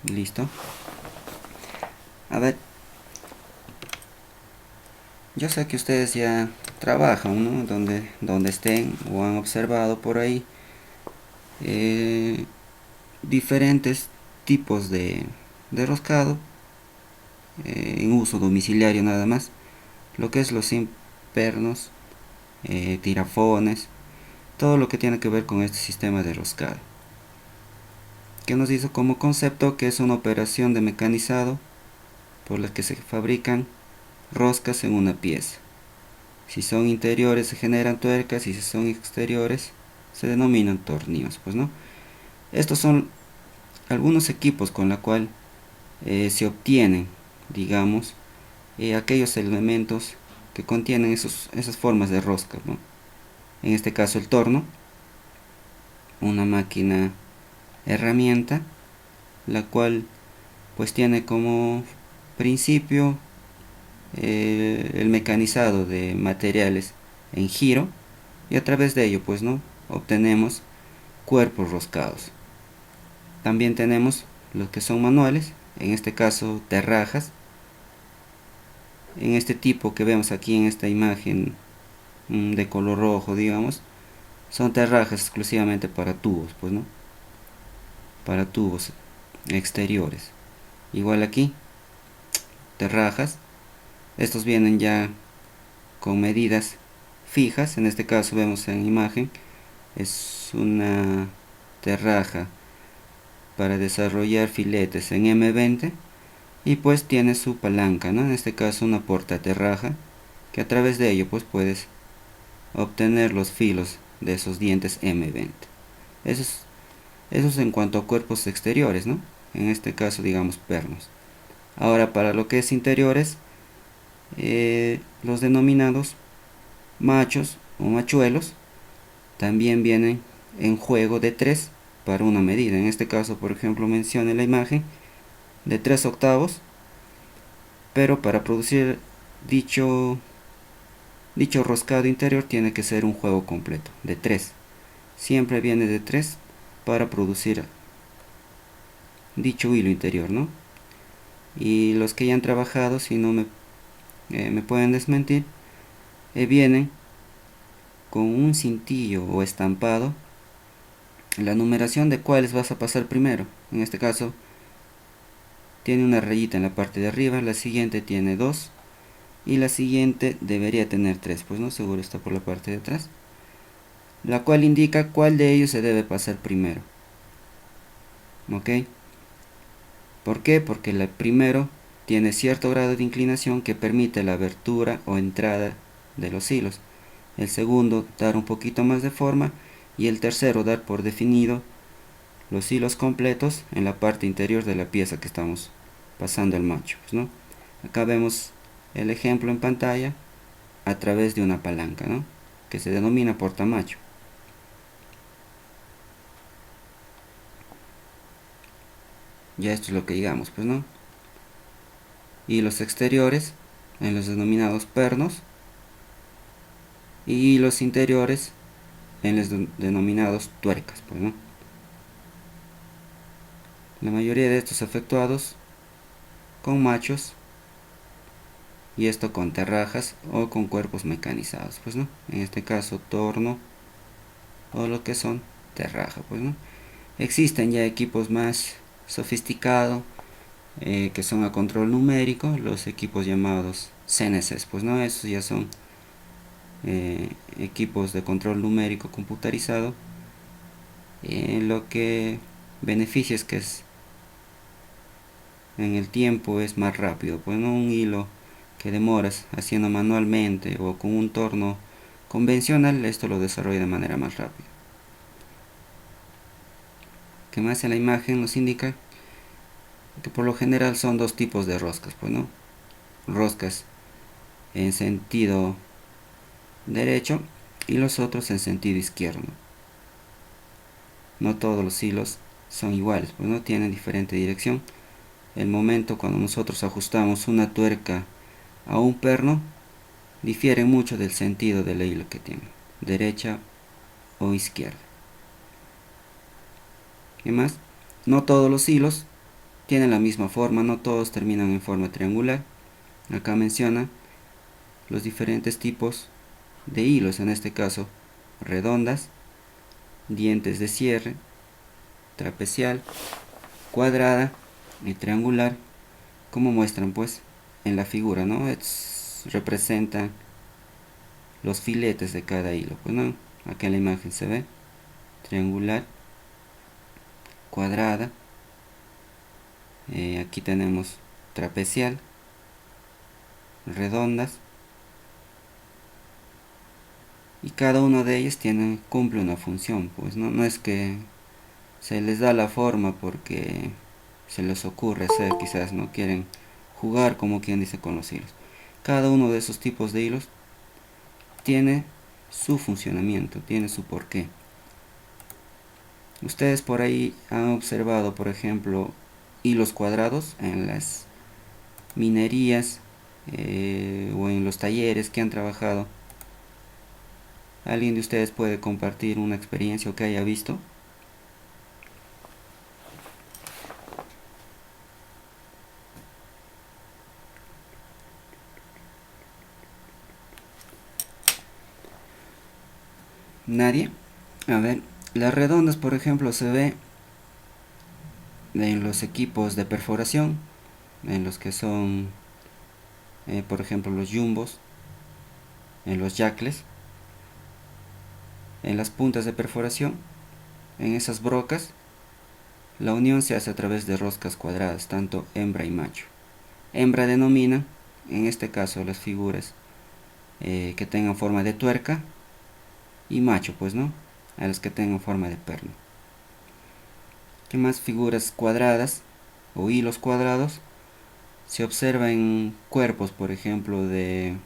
Listo. A ver, yo sé que ustedes ya trabajan, ¿no? Donde estén o han observado por ahí diferentes tipos de roscado en uso domiciliario nada más. Lo que es los pernos, tirafones, todo lo que tiene que ver con este sistema de roscado. Que nos hizo como concepto que es una operación de mecanizado por la que se fabrican roscas en una pieza. Si son interiores se generan tuercas y si son exteriores se denominan tornillos, pues no. Estos son algunos equipos con la cual se obtienen, digamos, aquellos elementos que contienen esas formas de rosca, ¿no? En este caso el torno, una máquina herramienta, la cual pues tiene como principio el mecanizado de materiales en giro y a través de ello pues no obtenemos cuerpos roscados. También tenemos los que son manuales, en este caso terrajas, en este tipo que vemos aquí en esta imagen de color rojo, digamos, son terrajas exclusivamente para tubos, pues no, para tubos exteriores. Igual aquí, terrajas, estos vienen ya con medidas fijas, en este caso vemos en imagen, es una terraja para desarrollar filetes en M20 y pues tiene su palanca, ¿no? En este caso una portaterraja que a través de ello pues puedes obtener los filos de esos dientes M20. Eso es en cuanto a cuerpos exteriores, ¿no? En este caso digamos pernos. Ahora para lo que es interiores, los denominados machos o machuelos también vienen en juego de 3 para una medida. En este caso, por ejemplo, menciona la imagen de 3 octavos, pero para producir dicho roscado interior tiene que ser un juego completo de 3. Siempre viene de 3 para producir dicho hilo interior, ¿no? Y los que ya han trabajado, si no me pueden desmentir, vienen con un cintillo o estampado la numeración de cuáles vas a pasar primero. En este caso tiene una rayita en la parte de arriba, la siguiente tiene 2 y la siguiente debería tener 3, pues no, seguro está por la parte de atrás, la cual indica cuál de ellos se debe pasar primero. ¿Ok? ¿Por qué? Porque el primero tiene cierto grado de inclinación que permite la abertura o entrada de los hilos. El segundo dar un poquito más de forma y el tercero dar por definido los hilos completos en la parte interior de la pieza que estamos pasando al macho, pues, ¿no? Acá vemos el ejemplo en pantalla a través de una palanca, ¿no? Que se denomina portamacho. Ya esto es lo que digamos, pues, ¿no? Y los exteriores en los denominados pernos y los interiores en los denominados tuercas, pues, ¿no? La mayoría de estos efectuados con machos y esto con terrajas o con cuerpos mecanizados, pues, ¿no? En este caso torno o lo que son terraja, pues, ¿no? Existen ya equipos más sofisticados que son a control numérico, los equipos llamados CNCs, pues, ¿no? Esos ya son equipos de control numérico computarizado. Lo que beneficia es que en el tiempo es más rápido, pues no un hilo que demoras haciendo manualmente o con un torno convencional, esto lo desarrolla de manera más rápida. Que más en la imagen nos indica que por lo general son dos tipos de roscas, pues no, roscas en sentido derecho y los otros en sentido izquierdo. No todos los hilos son iguales, pues no tienen diferente dirección. El momento cuando nosotros ajustamos una tuerca a un perno difiere mucho del sentido del hilo que tiene, derecha o izquierda. ¿Qué más? No todos los hilos tienen la misma forma, no todos terminan en forma triangular. Acá menciona los diferentes tipos de hilos, en este caso redondas, dientes de cierre, trapezial, cuadrada y triangular, como muestran pues en la figura, ¿no? Representan los filetes de cada hilo, pues no, acá en la imagen se ve triangular, cuadrada, aquí tenemos trapezial, redondas, y cada uno de ellos cumple una función, pues no es que se les da la forma porque se les ocurre hacer, quizás no quieren jugar como quien dice con los hilos. Cada uno de esos tipos de hilos tiene su funcionamiento, tiene su porqué. Ustedes por ahí han observado, por ejemplo, hilos cuadrados en las minerías o en los talleres que han trabajado. ¿Alguien de ustedes puede compartir una experiencia o que haya visto? ¿Nadie? A ver, las redondas, por ejemplo, se ve en los equipos de perforación, en los que son, por ejemplo, los jumbos, en los jackles, en las puntas de perforación, en esas brocas, la unión se hace a través de roscas cuadradas, tanto hembra y macho. Hembra denomina, en este caso, las figuras que tengan forma de tuerca, y macho, pues no, a las que tengan forma de perno. ¿Qué más? Figuras cuadradas o hilos cuadrados se observa en cuerpos, por ejemplo, de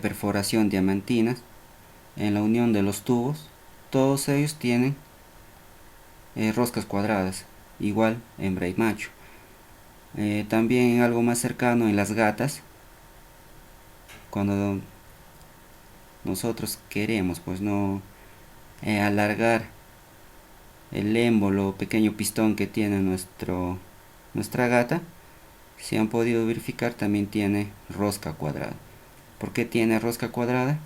perforación diamantinas, en la unión de los tubos. Todos ellos tienen roscas cuadradas, igual hembra y macho. También algo más cercano en las gatas, cuando nosotros queremos pues no alargar el émbolo o pequeño pistón que tiene nuestra gata, si han podido verificar, también tiene rosca cuadrada. ¿Por qué tiene rosca cuadrada?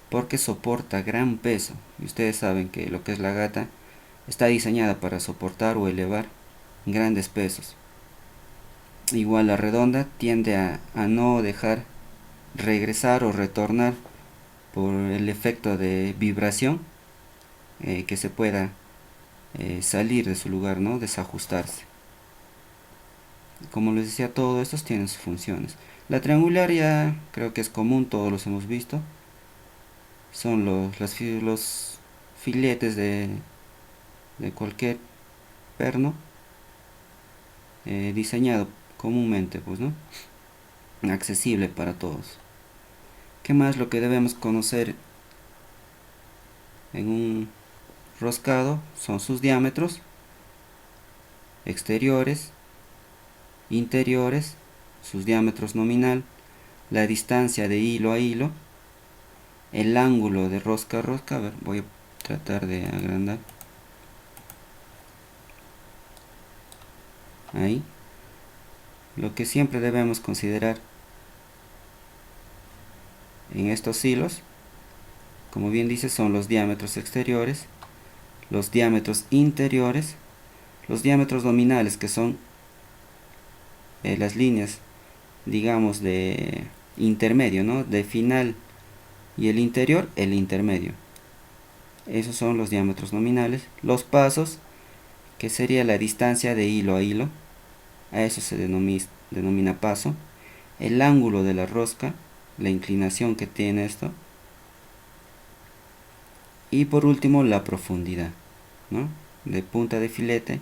Porque soporta gran peso, y ustedes saben que lo que es la gata está diseñada para soportar o elevar grandes pesos. Igual la redonda tiende a no dejar regresar o retornar por el efecto de vibración, que se pueda salir de su lugar, ¿no? Desajustarse. Como les decía, todos estos tienen sus funciones. La triangular ya creo que es común, todos los hemos visto. Son los filetes de cualquier perno diseñado comúnmente, pues no, accesible para todos. ¿Qué más? Lo que debemos conocer en un roscado son sus diámetros exteriores, interiores, sus diámetros nominal, la distancia de hilo a hilo, el ángulo de rosca a rosca. A ver, voy a tratar de agrandar. Ahí. Lo que siempre debemos considerar en estos hilos, como bien dice, son los diámetros exteriores, los diámetros interiores, los diámetros nominales, que son las líneas, digamos, de intermedio, ¿no? De final y el interior, el intermedio. Esos son los diámetros nominales. Los pasos, que sería la distancia de hilo a hilo, a eso se denomina paso. El ángulo de la rosca, la inclinación que tiene esto. Y por último, la profundidad, ¿no? De punta de filete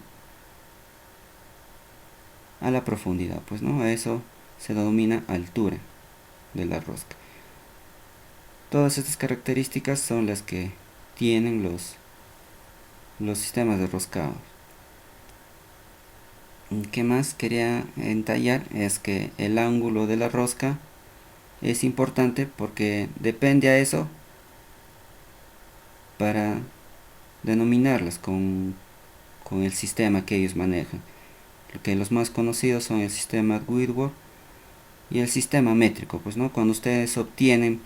a la profundidad, pues no, a eso se denomina altura de la rosca. Todas estas características son las que tienen los sistemas de roscado. ¿Qué más quería entallar? Es que el ángulo de la rosca es importante porque depende a eso para denominarlas con el sistema que ellos manejan. que los más conocidos son el sistema Whitworth y el sistema métrico, pues no, cuando ustedes obtienen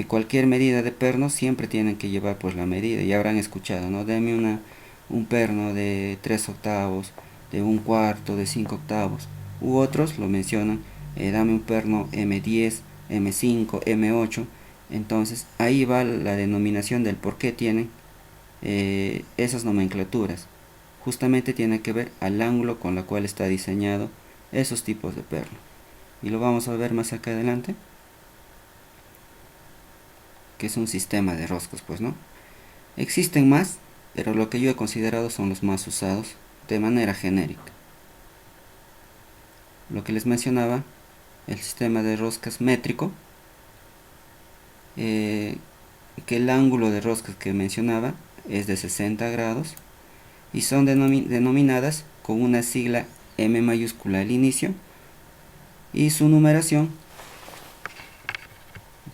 cualquier medida de perno siempre tienen que llevar pues la medida, y habrán escuchado, ¿no? Deme un perno de 3 octavos, de un cuarto, de 5 octavos, u otros lo mencionan, dame un perno M10, M5, M8. Entonces ahí va la denominación del por qué tienen esas nomenclaturas. Justamente tiene que ver al ángulo con la cual está diseñado esos tipos de perno, y lo vamos a ver más acá adelante, que es un sistema de roscos, pues no. Existen más, pero lo que yo he considerado son los más usados de manera genérica. Lo que les mencionaba, el sistema de roscas métrico, que el ángulo de roscas que mencionaba es de 60 grados y son denominadas con una sigla M mayúscula al inicio y su numeración,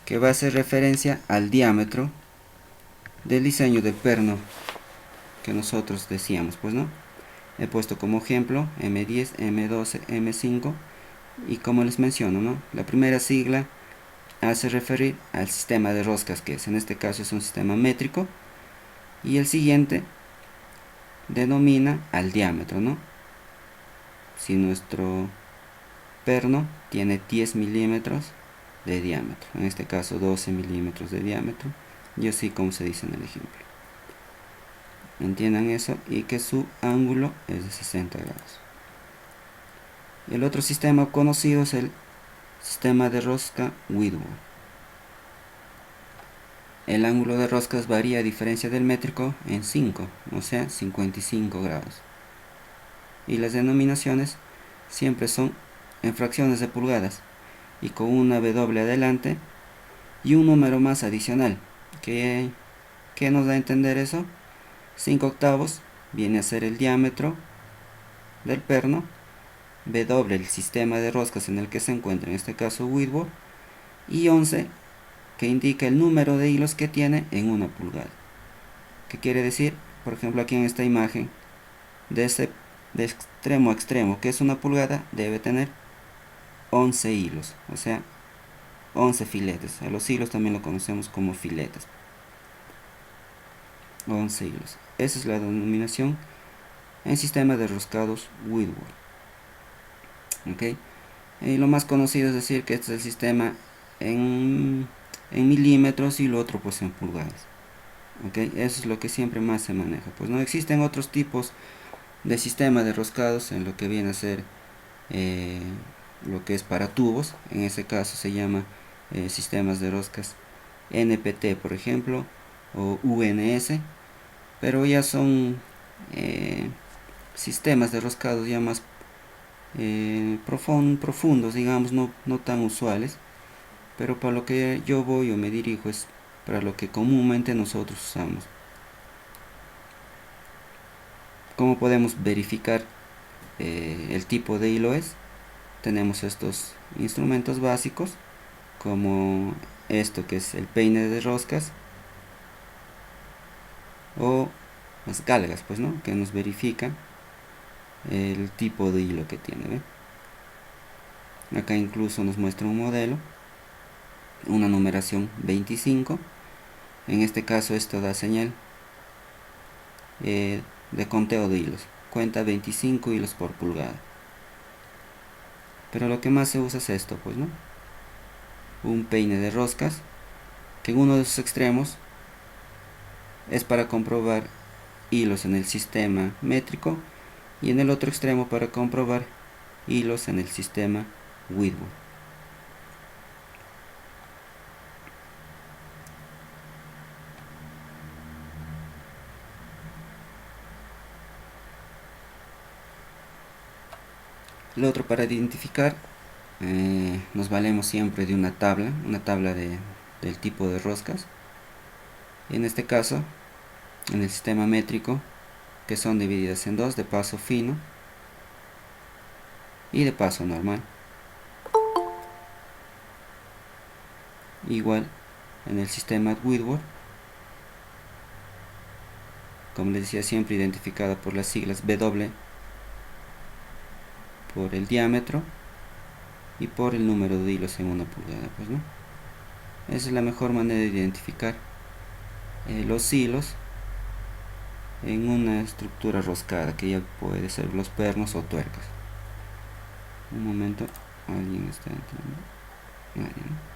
que va a hacer referencia al diámetro del diseño del perno que nosotros decíamos, pues no. He puesto como ejemplo M10, M12, M5, y como les menciono, ¿no? La primera sigla hace referir al sistema de roscas, que es, en este caso es un sistema métrico, y el siguiente denomina al diámetro, ¿no? Si nuestro perno tiene 10 milímetros de diámetro, en este caso 12 milímetros de diámetro, y así como se dice en el ejemplo. Entiendan eso, y que su ángulo es de 60 grados. El otro sistema conocido es el sistema de rosca Whitworth. El ángulo de roscas varía a diferencia del métrico en 5, o sea 55 grados. Y las denominaciones siempre son en fracciones de pulgadas y con una W adelante y un número más adicional. ¿Qué nos da a entender eso? 5 octavos viene a ser el diámetro del perno, W el sistema de roscas en el que se encuentra, en este caso Whitworth, y 11 que indica el número de hilos que tiene en una pulgada. ¿Qué quiere decir? Por ejemplo, aquí en esta imagen, de extremo a extremo, que es una pulgada, debe tener 11 hilos, o sea 11 filetes. A los hilos también lo conocemos como filetes. 11 hilos. Esa es la denominación en sistema de roscados Whitworth. ¿Okay? Y lo más conocido es decir que este es el sistema en milímetros y lo otro pues en pulgadas. ¿Okay? Eso es lo que siempre más se maneja. Pues no existen otros tipos de sistema de roscados en lo que viene a ser lo que es para tubos. En ese caso se llama sistemas de roscas NPT, por ejemplo, o UNS, pero ya son sistemas de roscados ya más profundos, digamos, no tan usuales, pero para lo que yo voy o me dirijo es para lo que comúnmente nosotros usamos. ¿Cómo podemos verificar el tipo de hilo es? Tenemos estos instrumentos básicos, como esto que es el peine de roscas, o las galgas, pues no, que nos verifican el tipo de hilo que tiene. ¿Ve? Acá incluso nos muestra un modelo, una numeración 25. En este caso esto da señal de conteo de hilos, cuenta 25 hilos por pulgada. Pero lo que más se usa es esto, pues no, un peine de roscas, que en uno de sus extremos es para comprobar hilos en el sistema métrico y en el otro extremo para comprobar hilos en el sistema Whitworth. Lo otro, para identificar, nos valemos siempre de una tabla del tipo de roscas. En este caso, en el sistema métrico, que son divididas en dos, de paso fino y de paso normal. Igual en el sistema Whitworth, como les decía, siempre identificada por las siglas W por el diámetro y por el número de hilos en una pulgada, pues, ¿no? Esa es la mejor manera de identificar los hilos en una estructura roscada, que ya puede ser los pernos o tuercas. Un momento, alguien está entrando. Nadie, ¿no?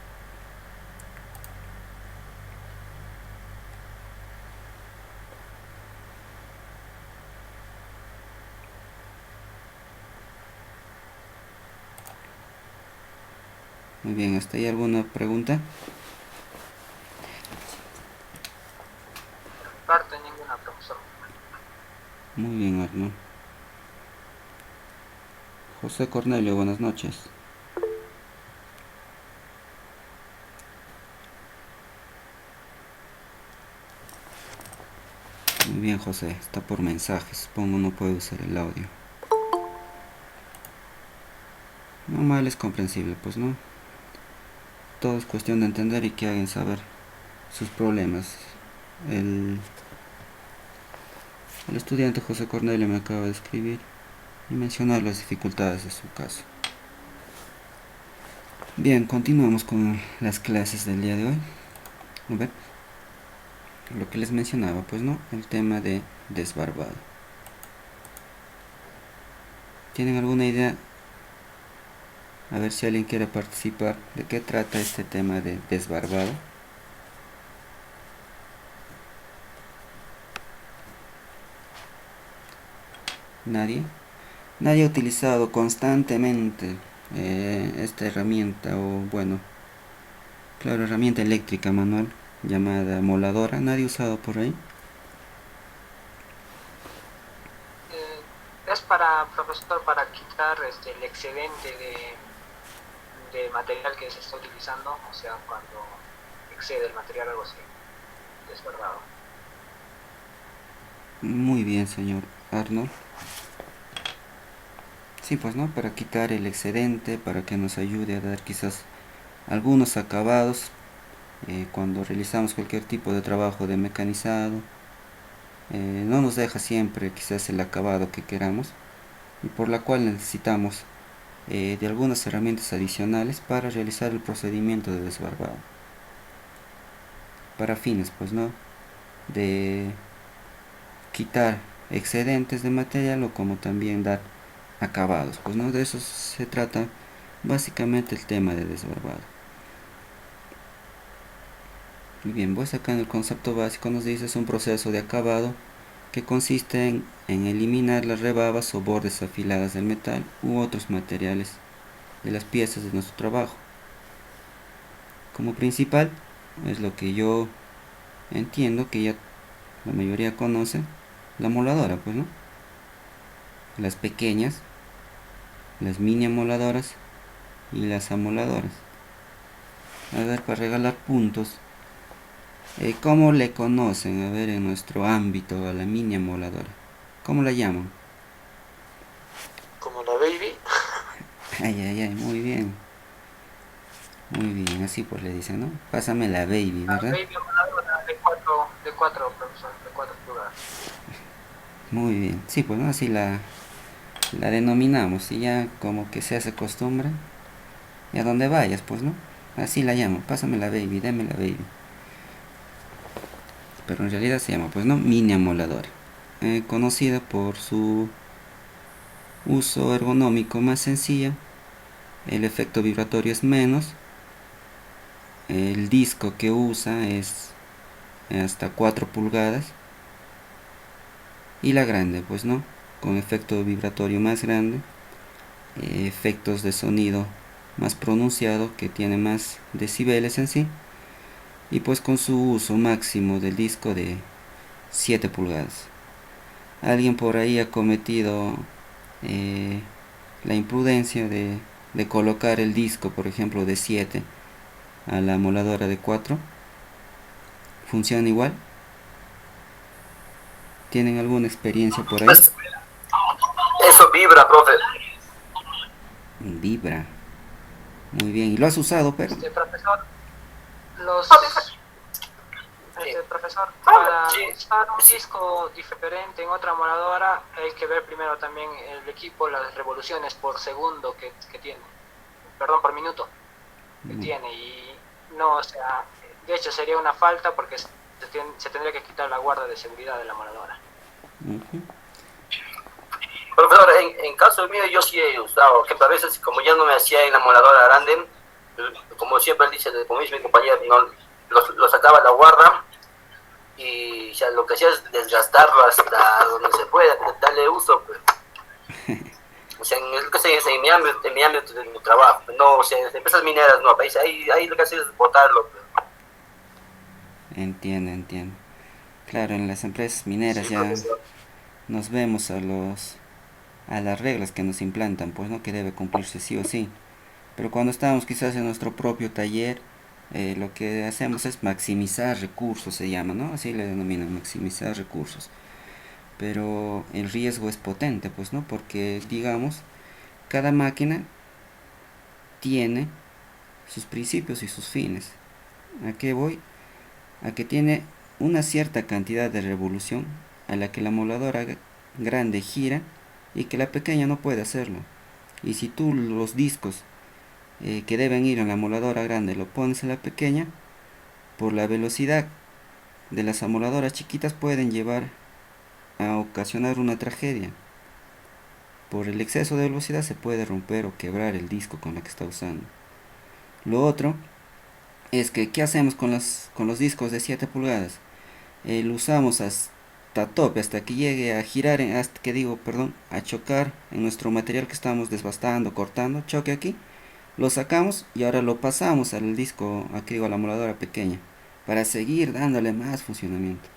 Muy bien, ¿hasta ahí alguna pregunta? Parte ninguna, profesor. Muy bien, Arno. José Cornelio, buenas noches. Muy bien, José, está por mensajes, supongo no puede usar el audio. Normal, es comprensible, pues, ¿no? Todo es cuestión de entender y que hagan saber sus problemas. El estudiante José Cornelio me acaba de escribir y mencionar las dificultades de su caso. Bien, continuamos con las clases del día de hoy. A ver, lo que les mencionaba, pues, ¿no? El tema de desbarbado. ¿Tienen alguna idea? A ver si alguien quiere participar. ¿De qué trata este tema de desbarbado? ¿Nadie? Nadie ha utilizado constantemente esta herramienta, o bueno, claro, herramienta eléctrica manual llamada moladora. ¿Nadie ha usado por ahí? Es para, profesor, para quitar el excedente de material que se está utilizando, o sea, cuando excede el material, algo así, desbordado. Muy bien, señor Arnold. Sí, pues no, para quitar el excedente, para que nos ayude a dar quizás algunos acabados cuando realizamos cualquier tipo de trabajo de mecanizado. No nos deja siempre quizás el acabado que queramos, y por la cual necesitamos de algunas herramientas adicionales para realizar el procedimiento de desbarbado. Para fines, pues no, de quitar excedentes de material, o como también dar acabados, pues no, de eso se trata básicamente el tema de desbarbado. Muy bien, pues acá en el concepto básico nos dice es un proceso de acabado que consiste en eliminar las rebabas o bordes afiladas del metal u otros materiales de las piezas de nuestro trabajo. Como principal es lo que yo entiendo que ya la mayoría conoce, la moladora, pues, ¿no? Las pequeñas, las mini amoladoras y las amoladoras. A ver, para regalar puntos, ¿cómo le conocen? A ver, en nuestro ámbito a la mini amoladora, ¿cómo la llaman? Como la baby. Ay, ay, ay, muy bien. Muy bien, así pues le dicen, ¿no? Pásame la baby, La ¿verdad? baby de 4, profesor, de 4 pulgadas. Muy bien, sí, pues, ¿no? Así la denominamos, y ya como que se hace costumbre, y a donde vayas, pues, ¿no? Así la llamo, pásame la baby, dame la baby. Pero en realidad se llama, pues, ¿no? Mini amoladora. Conocida por su uso ergonómico más sencillo, el efecto vibratorio es menos, el disco que usa es hasta 4 pulgadas, y la grande, pues, ¿no? Con efecto vibratorio más grande, efectos de sonido más pronunciado, que tiene más decibeles en sí, y pues con su uso máximo del disco de 7 pulgadas. Alguien por ahí ha cometido eh, la imprudencia de colocar el disco, por ejemplo, de 7 a la moladora de 4. ¿Funciona igual? ¿Tienen alguna experiencia por ahí? Pues eso vibra, profe. Vibra. Muy bien. ¿Y lo has usado, pero? Profesor, los, profesor, Ah, para sí, usar un sí. disco diferente en otra moladora hay que ver primero también el equipo, las revoluciones por segundo que tiene, perdón, por minuto que Mm, tiene. Y no, o sea, de hecho sería una falta porque se tendría que quitar la guarda de seguridad de la moladora. ujú, Profesor, en caso mío yo sí he usado, que a veces como ya no me hacía en la moladora grande, como siempre dice, como dice mi compañero, no, lo sacaba la guarda y ya lo que hacía es desgastarlo hasta donde se pueda, darle uso. Pues. O sea, en mi ámbito de mi trabajo, no, o sea, en empresas mineras no, ahí lo que hace es botarlo. Pues. entiendo, entiendo. Claro, en las empresas mineras Sí, ya profesor. nos vemos a las reglas que nos implantan, pues no, que debe cumplirse sí o sí. Pero cuando estamos quizás en nuestro propio taller, lo que hacemos es maximizar recursos, se llama, ¿no? Así le denominan, maximizar recursos. Pero el riesgo es potente, pues, ¿no? Porque, digamos, cada máquina tiene sus principios y sus fines. ¿A qué voy? A que tiene una cierta cantidad de revolución a la que la moladora grande gira y que la pequeña no puede hacerlo. Y si tú los discos que deben ir en la moladora grande lo pones en la pequeña, por la velocidad de las amoladoras chiquitas pueden llevar a ocasionar una tragedia. Por el exceso de velocidad se puede romper o quebrar el disco con la que está usando. Lo otro es que, ¿qué hacemos con los discos de 7 pulgadas? Lo usamos hasta tope, hasta que llegue a girar, hasta que digo, perdón, a chocar en nuestro material que estamos desbastando, cortando, choque aquí, lo sacamos y ahora lo pasamos al disco, aquí digo, a la moladora pequeña, para seguir dándole más funcionamiento.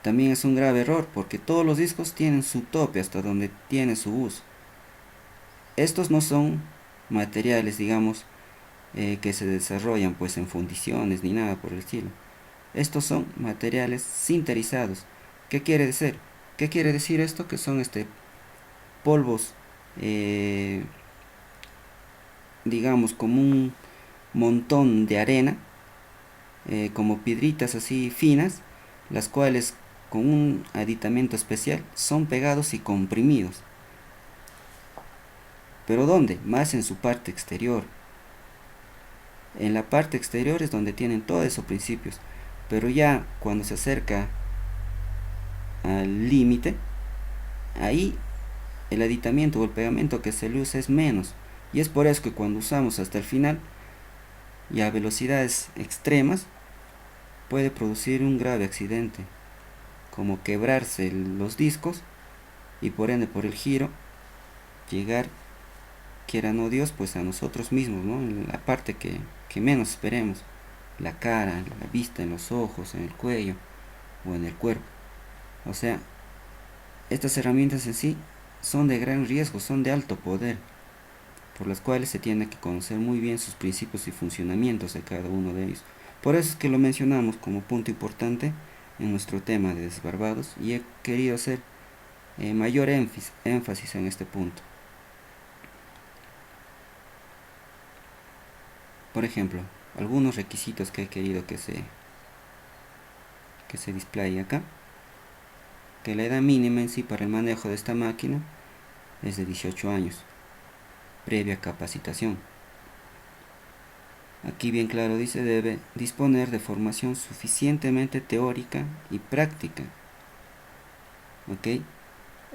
También es un grave error porque todos los discos tienen su tope hasta donde tiene su uso. Estos no son materiales, digamos, que se desarrollan pues en fundiciones ni nada por el estilo. Estos son materiales sinterizados. ¿Qué quiere decir? ¿Qué quiere decir esto? Que son polvos, eh, digamos, como un montón de arena, como piedritas así finas, las cuales con un aditamento especial son pegados y comprimidos. ¿Pero dónde? Más en su parte exterior. En la parte exterior es donde tienen todos esos principios. Pero ya cuando se acerca al límite, ahí el aditamiento o el pegamento que se le usa es menos. Y es por eso que cuando usamos hasta el final y a velocidades extremas puede producir un grave accidente, como quebrarse los discos y por ende por el giro llegar, quiera no Dios, pues a nosotros mismos, ¿no? En la parte que menos esperemos, la cara, la vista, en los ojos, en el cuello o en el cuerpo. O sea, estas herramientas en sí son de gran riesgo, son de alto poder, por las cuales se tiene que conocer muy bien sus principios y funcionamientos de cada uno de ellos. Por eso es que lo mencionamos como punto importante en nuestro tema de desbarbados y he querido hacer mayor énfasis en este punto. Por ejemplo, algunos requisitos que he querido que se displaye acá, que la edad mínima en sí para el manejo de esta máquina es de 18 años, previa capacitación. Aquí bien claro dice debe disponer de formación suficientemente teórica y práctica. ¿Ok?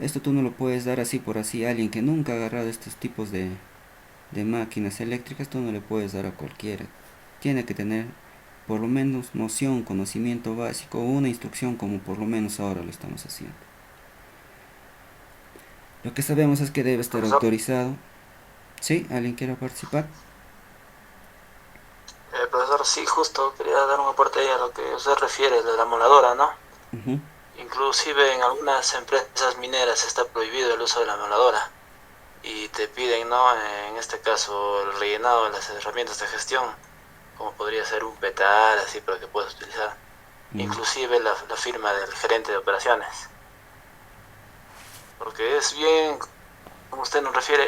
Esto tú no lo puedes dar así por así a alguien que nunca ha agarrado estos tipos de máquinas eléctricas, tú no le puedes dar a cualquiera. Tiene que tener por lo menos noción, conocimiento básico o una instrucción como por lo menos ahora lo estamos haciendo. Lo que sabemos es que debe estar Profesor, autorizado. ¿Sí? ¿Alguien quiere participar? Profesor, sí, justo quería dar un aporte ahí a lo que usted refiere de la moladora, ¿no? Uh-huh. Inclusive en algunas empresas mineras está prohibido el uso de la moladora y te piden, ¿no? En este caso, el rellenado de las herramientas de gestión, como podría ser un petal, así para que puedas utilizar. Uh-huh. Inclusive la firma del gerente de operaciones. Porque es bien, como usted nos refiere,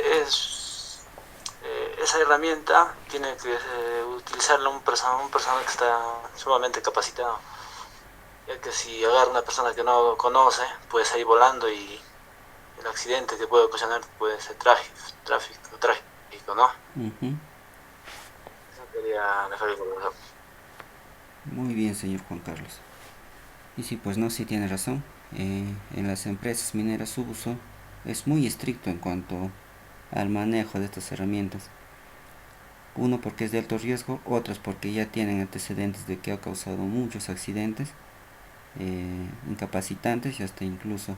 esa herramienta tiene que utilizarla un personal que está sumamente capacitado. ya que si agarra una persona que no conoce, puede salir volando y el accidente que puede ocasionar puede ser trágico, ¿no? Ujú. Eso quería dejar el profesor. Muy bien, señor Juan Carlos. Y sí, pues no, sí tiene razón. En las empresas mineras su uso es muy estricto en cuanto al manejo de estas herramientas. Uno porque es de alto riesgo, otros porque ya tienen antecedentes de que ha causado muchos accidentes, incapacitantes y hasta incluso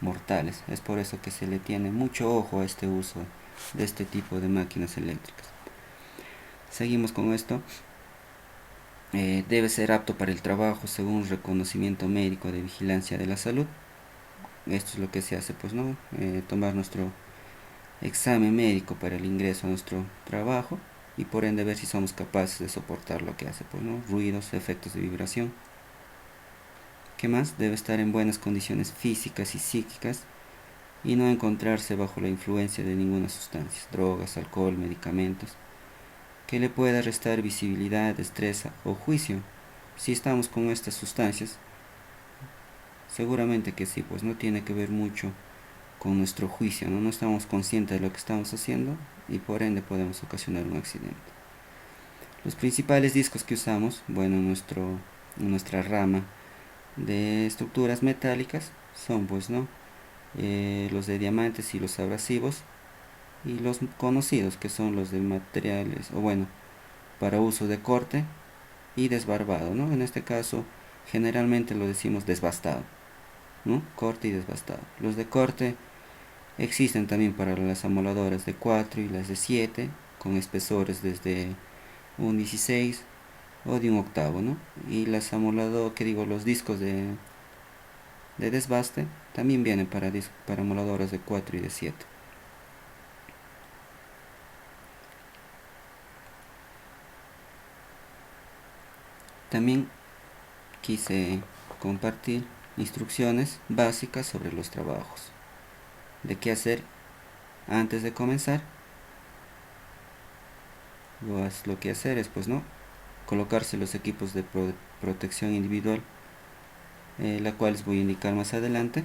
mortales. Es por eso que se le tiene mucho ojo a este uso de este tipo de máquinas eléctricas. Seguimos con esto. Debe ser apto para el trabajo según reconocimiento médico de vigilancia de la salud. Esto es lo que se hace, pues no, tomar nuestro examen médico para el ingreso a nuestro trabajo y por ende ver si somos capaces de soportar lo que hace, pues no, ruidos, efectos de vibración. ¿Qué más? Debe estar en buenas condiciones físicas y psíquicas y no encontrarse bajo la influencia de ninguna sustancia, drogas, alcohol, medicamentos, que le pueda restar visibilidad, destreza o juicio. Si estamos con estas sustancias, seguramente que sí, pues no tiene que ver mucho con nuestro juicio, ¿no? No estamos conscientes de lo que estamos haciendo y por ende podemos ocasionar un accidente. Los principales discos que usamos, bueno, nuestra rama de estructuras metálicas son, pues, ¿no? Los de diamantes y los abrasivos y los conocidos que son los de materiales, o bueno, para uso de corte y desbarbado, ¿no? En este caso, generalmente lo decimos desbastado, ¿no? Corte y desbastado. Los de corte existen también para las amoladoras de 4 y las de 7 con espesores desde un 16 o de un octavo, ¿no? Y las los discos de desbaste también vienen para amoladoras de 4 y de 7. También quise compartir instrucciones básicas sobre los trabajos, de qué hacer antes de comenzar. Lo que hacer es, pues, no, colocarse los equipos de protección individual, la cual les voy a indicar más adelante.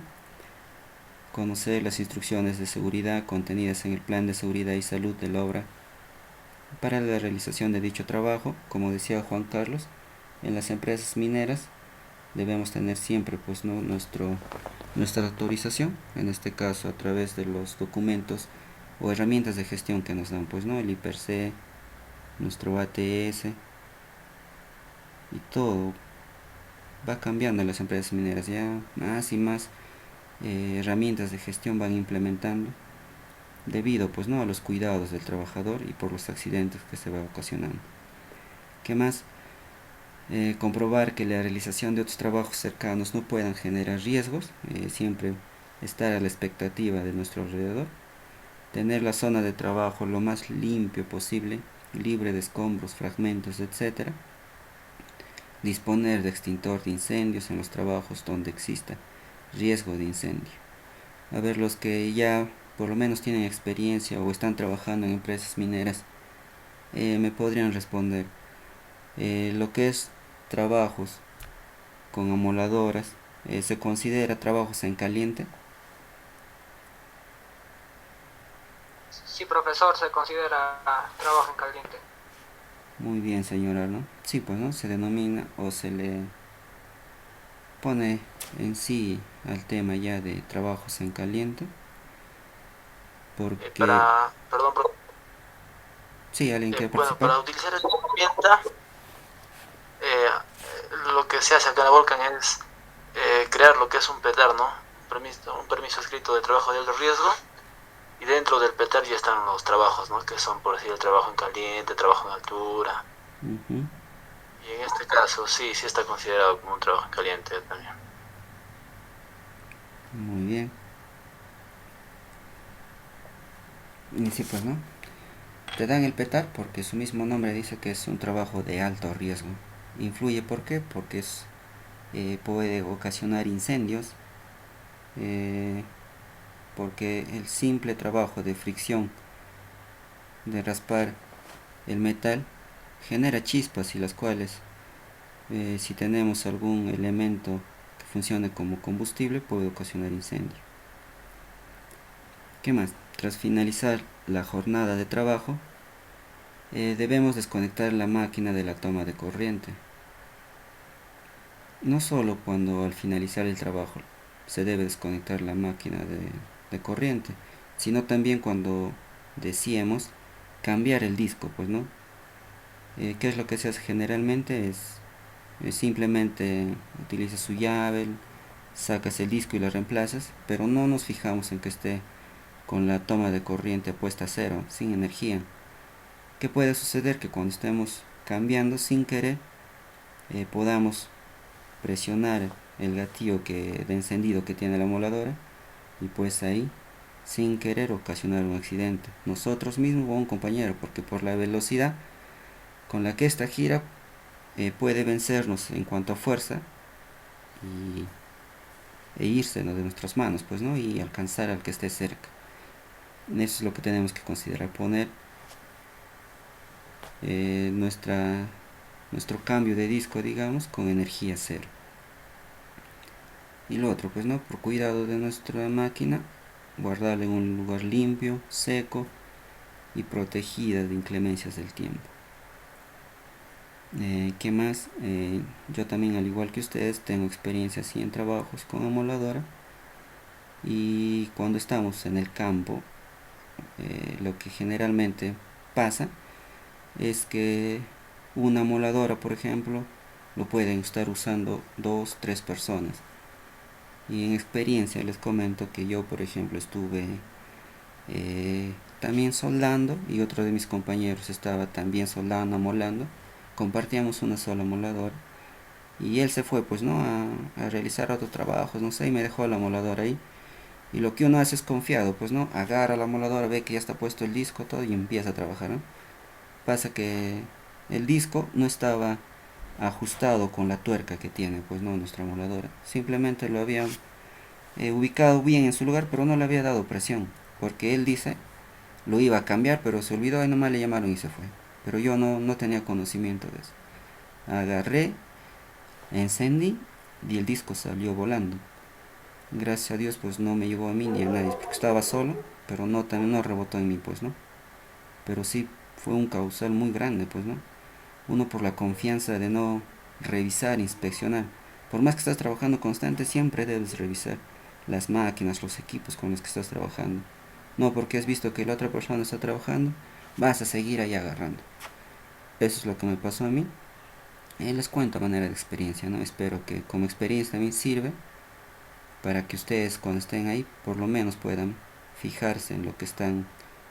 Conocer las instrucciones de seguridad contenidas en el plan de seguridad y salud de la obra para la realización de dicho trabajo. Como decía Juan Carlos, en las empresas mineras debemos tener siempre, pues, ¿no?, nuestra autorización, en este caso a través de los documentos o herramientas de gestión que nos dan, pues, no, el IPRC, nuestro ATS y todo va cambiando en las empresas mineras. Ya más y más herramientas de gestión van implementando debido, pues, no, a los cuidados del trabajador y por los accidentes que se va ocasionando. ¿Qué más? Comprobar que la realización de otros trabajos cercanos no puedan generar riesgos, siempre estar a la expectativa de nuestro alrededor, tener la zona de trabajo lo más limpio posible, libre de escombros, fragmentos, etc. Disponer de extintor de incendios en los trabajos donde exista riesgo de incendio. A ver, los que ya por lo menos tienen experiencia o están trabajando en empresas mineras, me podrían responder. Lo que es trabajos con amoladoras, se considera trabajos en caliente. Sí, profesor, se considera trabajo en caliente. Muy bien, señora, ¿no? Sí, pues, ¿no? Se denomina o se le pone en sí al tema ya de trabajos en caliente, porque... Perdón, Sí, ¿alguien quiere bueno, participar? para utilizar esta herramienta, eh, lo que se hace acá en la Volcan es crear lo que es un PETAR, ¿no? Un permiso escrito de trabajo de alto riesgo, y dentro del PETAR ya están los trabajos, ¿no? Que son, por decir, el trabajo en caliente, trabajo en altura, Ujú. y en este caso sí está considerado como un trabajo en caliente también. Muy bien. Y sí, pues, ¿no? Te dan el PETAR porque su mismo nombre dice que es un trabajo de alto riesgo. Influye, ¿por qué? Porque puede ocasionar incendios, eh, porque el simple trabajo de fricción, de raspar el metal, genera chispas y las cuales si tenemos algún elemento que funcione como combustible, puede ocasionar incendio. ¿Qué más? Tras finalizar la jornada de trabajo, debemos desconectar la máquina de la toma de corriente. No solo cuando al finalizar el trabajo se debe desconectar la máquina de corriente, sino también cuando deseemos cambiar el disco, pues no. ¿Qué es lo que se hace generalmente? Simplemente utilizas su llave, sacas el disco y lo reemplazas, pero no nos fijamos en que esté con la toma de corriente puesta a cero, sin energía. ¿Qué puede suceder? Que cuando estemos cambiando sin querer, podamos presionar el gatillo de encendido que tiene la emuladora, y pues ahí sin querer ocasionar un accidente, nosotros mismos o un compañero, porque por la velocidad con la que esta gira puede vencernos en cuanto a fuerza e irse, ¿no?, de nuestras manos, pues, ¿no?, y alcanzar al que esté cerca. Eso es lo que tenemos que considerar, poner nuestro cambio de disco, digamos, con energía cero. Y lo otro, pues, no, por cuidado de nuestra máquina, guardarla en un lugar limpio, seco y protegida de inclemencias del tiempo. ¿Qué más? Yo también, al igual que ustedes, tengo experiencia así en trabajos con emuladora, y cuando estamos en el campo, lo que generalmente pasa es que una emuladora, por ejemplo, lo pueden estar usando 2, 3 personas. Y en experiencia les comento que yo, por ejemplo, estuve también soldando, y otro de mis compañeros estaba también soldando, amolando. Compartíamos una sola amoladora, y él se fue, pues, no, a realizar otros trabajos, no sé, y me dejó la amoladora ahí. Y lo que uno hace es confiado, pues, no, agarra la amoladora, ve que ya está puesto el disco, todo, y empieza a trabajar, ¿no? Pasa que el disco no estaba ajustado con la tuerca que tiene, pues, no, nuestra amoladora. Simplemente lo había ubicado bien en su lugar, pero no le había dado presión, porque él dice lo iba a cambiar, pero se olvidó y nomás le llamaron y se fue. Pero yo no tenía conocimiento de eso. Agarré, encendí y el disco salió volando. Gracias a Dios, pues, no me llegó a mí ni a nadie, porque estaba solo, pero también no rebotó en mí, pues, no. Pero sí fue un causal muy grande, pues, no. Uno, por la confianza de no revisar, inspeccionar. Por más que estás trabajando constante, siempre debes revisar las máquinas, los equipos con los que estás trabajando. No porque has visto que la otra persona está trabajando, vas a seguir ahí agarrando. Eso es lo que me pasó a mí. Les cuento a manera de experiencia, ¿no? Espero que como experiencia también sirve para que ustedes, cuando estén ahí, por lo menos puedan fijarse en lo que están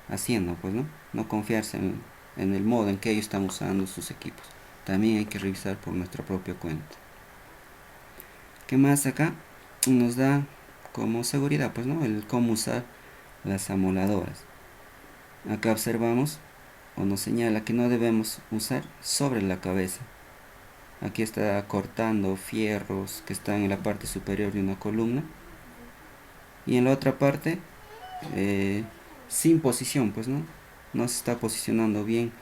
haciendo, pues, ¿no? No confiarse en el modo en que ellos están usando sus equipos. También hay que revisar por nuestra propia cuenta. ¿Qué más acá? Nos da como seguridad, pues, ¿no?, el cómo usar las amoladoras. Acá observamos o nos señala que no debemos usar sobre la cabeza. Aquí está cortando fierros que están en la parte superior de una columna, y en la otra parte sin posición, pues, no se está posicionando bien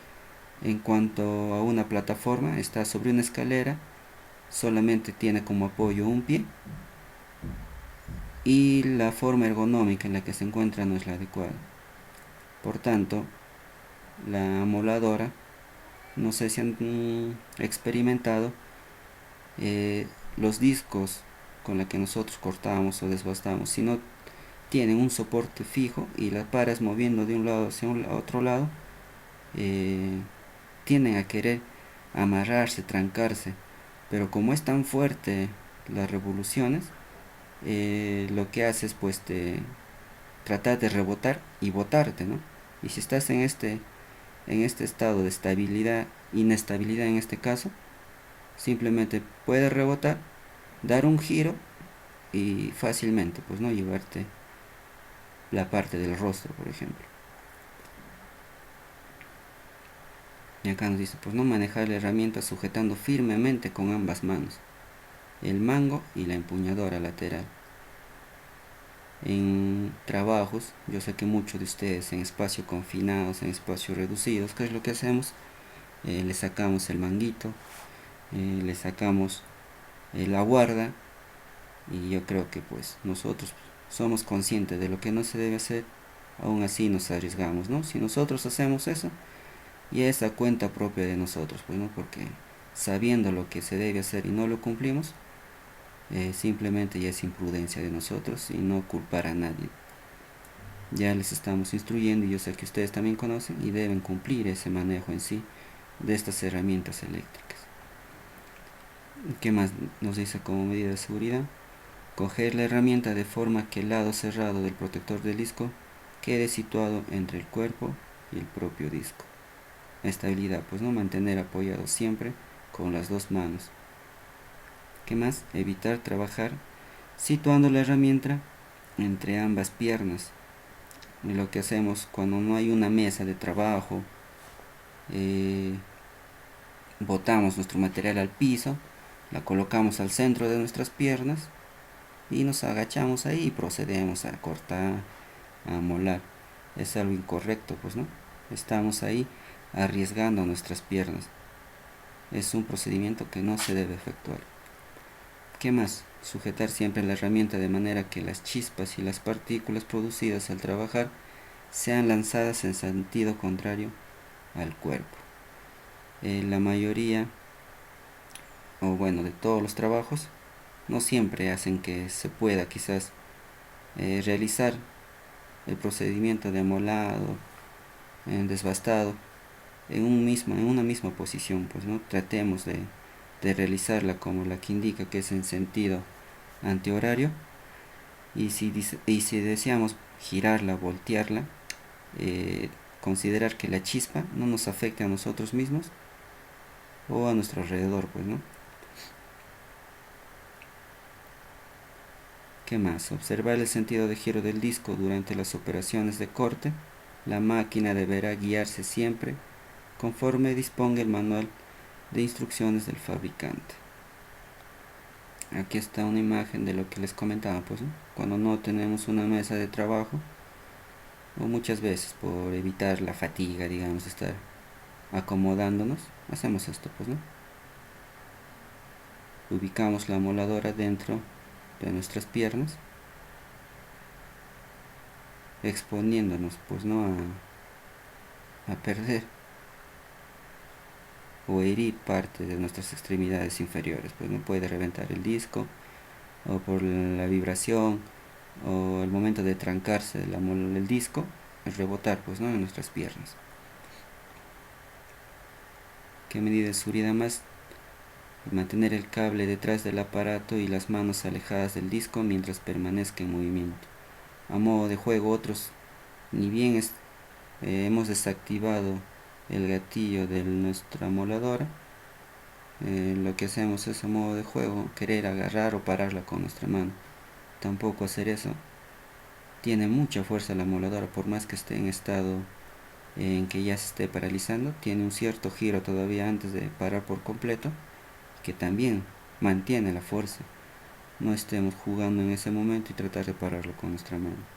en cuanto a una plataforma. Está sobre una escalera, solamente tiene como apoyo un pie, y la forma ergonómica en la que se encuentra no es la adecuada. Por tanto, la amoladora, no sé si han experimentado, los discos con los que nosotros cortamos o desbastamos, si no tienen un soporte fijo y la paras moviendo de un lado hacia otro lado, tienden a querer amarrarse, trancarse. Pero como es tan fuerte las revoluciones, lo que hace es, pues, tratar de rebotar y botarte, ¿no? Y si estás en este estado de estabilidad, inestabilidad en este caso, simplemente puedes rebotar, dar un giro y fácilmente, pues, no llevarte la parte del rostro, por ejemplo. Y acá nos dice, pues, no manejar la herramienta sujetando firmemente con ambas manos el mango y la empuñadura lateral. En trabajos, yo sé que muchos de ustedes en espacios confinados, en espacios reducidos, ¿qué es lo que hacemos? Le sacamos el manguito, le sacamos la guarda, y yo creo que pues nosotros somos conscientes de lo que no se debe hacer, aún así nos arriesgamos, ¿no? Si nosotros hacemos eso, y es a cuenta propia de nosotros, pues, ¿no? Porque sabiendo lo que se debe hacer y no lo cumplimos, simplemente ya es imprudencia de nosotros y no culpar a nadie. Ya les estamos instruyendo, y yo sé que ustedes también conocen y deben cumplir ese manejo en sí de estas herramientas eléctricas. ¿Qué más nos dice como medida de seguridad? Coger la herramienta de forma que el lado cerrado del protector del disco quede situado entre el cuerpo y el propio disco. Estabilidad, pues no, mantener apoyado siempre con las dos manos. ¿Qué más? Evitar trabajar situando la herramienta entre ambas piernas. Y lo que hacemos cuando no hay una mesa de trabajo, botamos nuestro material al piso, la colocamos al centro de nuestras piernas y nos agachamos ahí y procedemos a cortar, a molar. Es algo incorrecto, pues no. Estamos ahí arriesgando nuestras piernas. Es un procedimiento que no se debe efectuar. ¿Qué más? Sujetar siempre la herramienta de manera que las chispas y las partículas producidas al trabajar sean lanzadas en sentido contrario al cuerpo. La mayoría, o bueno, de todos los trabajos, no siempre hacen que se pueda quizás realizar el procedimiento de amolado, desbastado, en una misma posición, pues no tratemos de realizarla como la que indica, que es en sentido antihorario, y si deseamos girarla, voltearla, considerar que la chispa no nos afecte a nosotros mismos o a nuestro alrededor, pues no. ¿Qué más? Observar el sentido de giro del disco durante las operaciones de corte. La máquina deberá guiarse siempre conforme disponga el manual de instrucciones del fabricante. Aquí está una imagen de lo que les comentaba, pues, ¿no? Cuando no tenemos una mesa de trabajo, o muchas veces por evitar la fatiga, digamos, estar acomodándonos, hacemos esto, pues, ¿no? Ubicamos la amoladora dentro de nuestras piernas, exponiéndonos, pues, ¿no? a perder o herir parte de nuestras extremidades inferiores, pues no puede reventar el disco, o por la vibración, o el momento de trancarse del disco, es rebotar, pues, ¿no? En nuestras piernas. ¿Qué medida de seguridad más? Mantener el cable detrás del aparato y las manos alejadas del disco mientras permanezca en movimiento. A modo de juego, otros, ni bien hemos desactivado el gatillo de nuestra amoladora, lo que hacemos es, a modo de juego, querer agarrar o pararla con nuestra mano. Tampoco hacer eso. Tiene mucha fuerza la amoladora, por más que esté en estado en que ya se esté paralizando, tiene un cierto giro todavía antes de parar por completo, que también mantiene la fuerza. No estemos jugando en ese momento y tratar de pararlo con nuestra mano.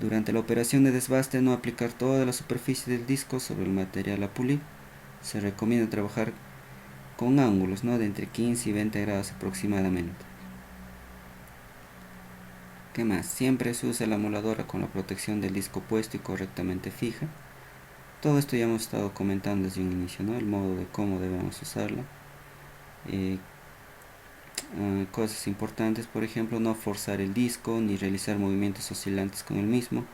Durante la operación de desbaste, no aplicar toda la superficie del disco sobre el material a pulir. Se recomienda trabajar con ángulos, ¿no?, de entre 15 y 20 grados aproximadamente. ¿Qué más? Siempre se usa la amoladora con la protección del disco puesto y correctamente fija. Todo esto ya hemos estado comentando desde un inicio, ¿no? El modo de cómo debemos usarla. Cosas importantes, por ejemplo, no forzar el disco ni realizar movimientos oscilantes con el mismo.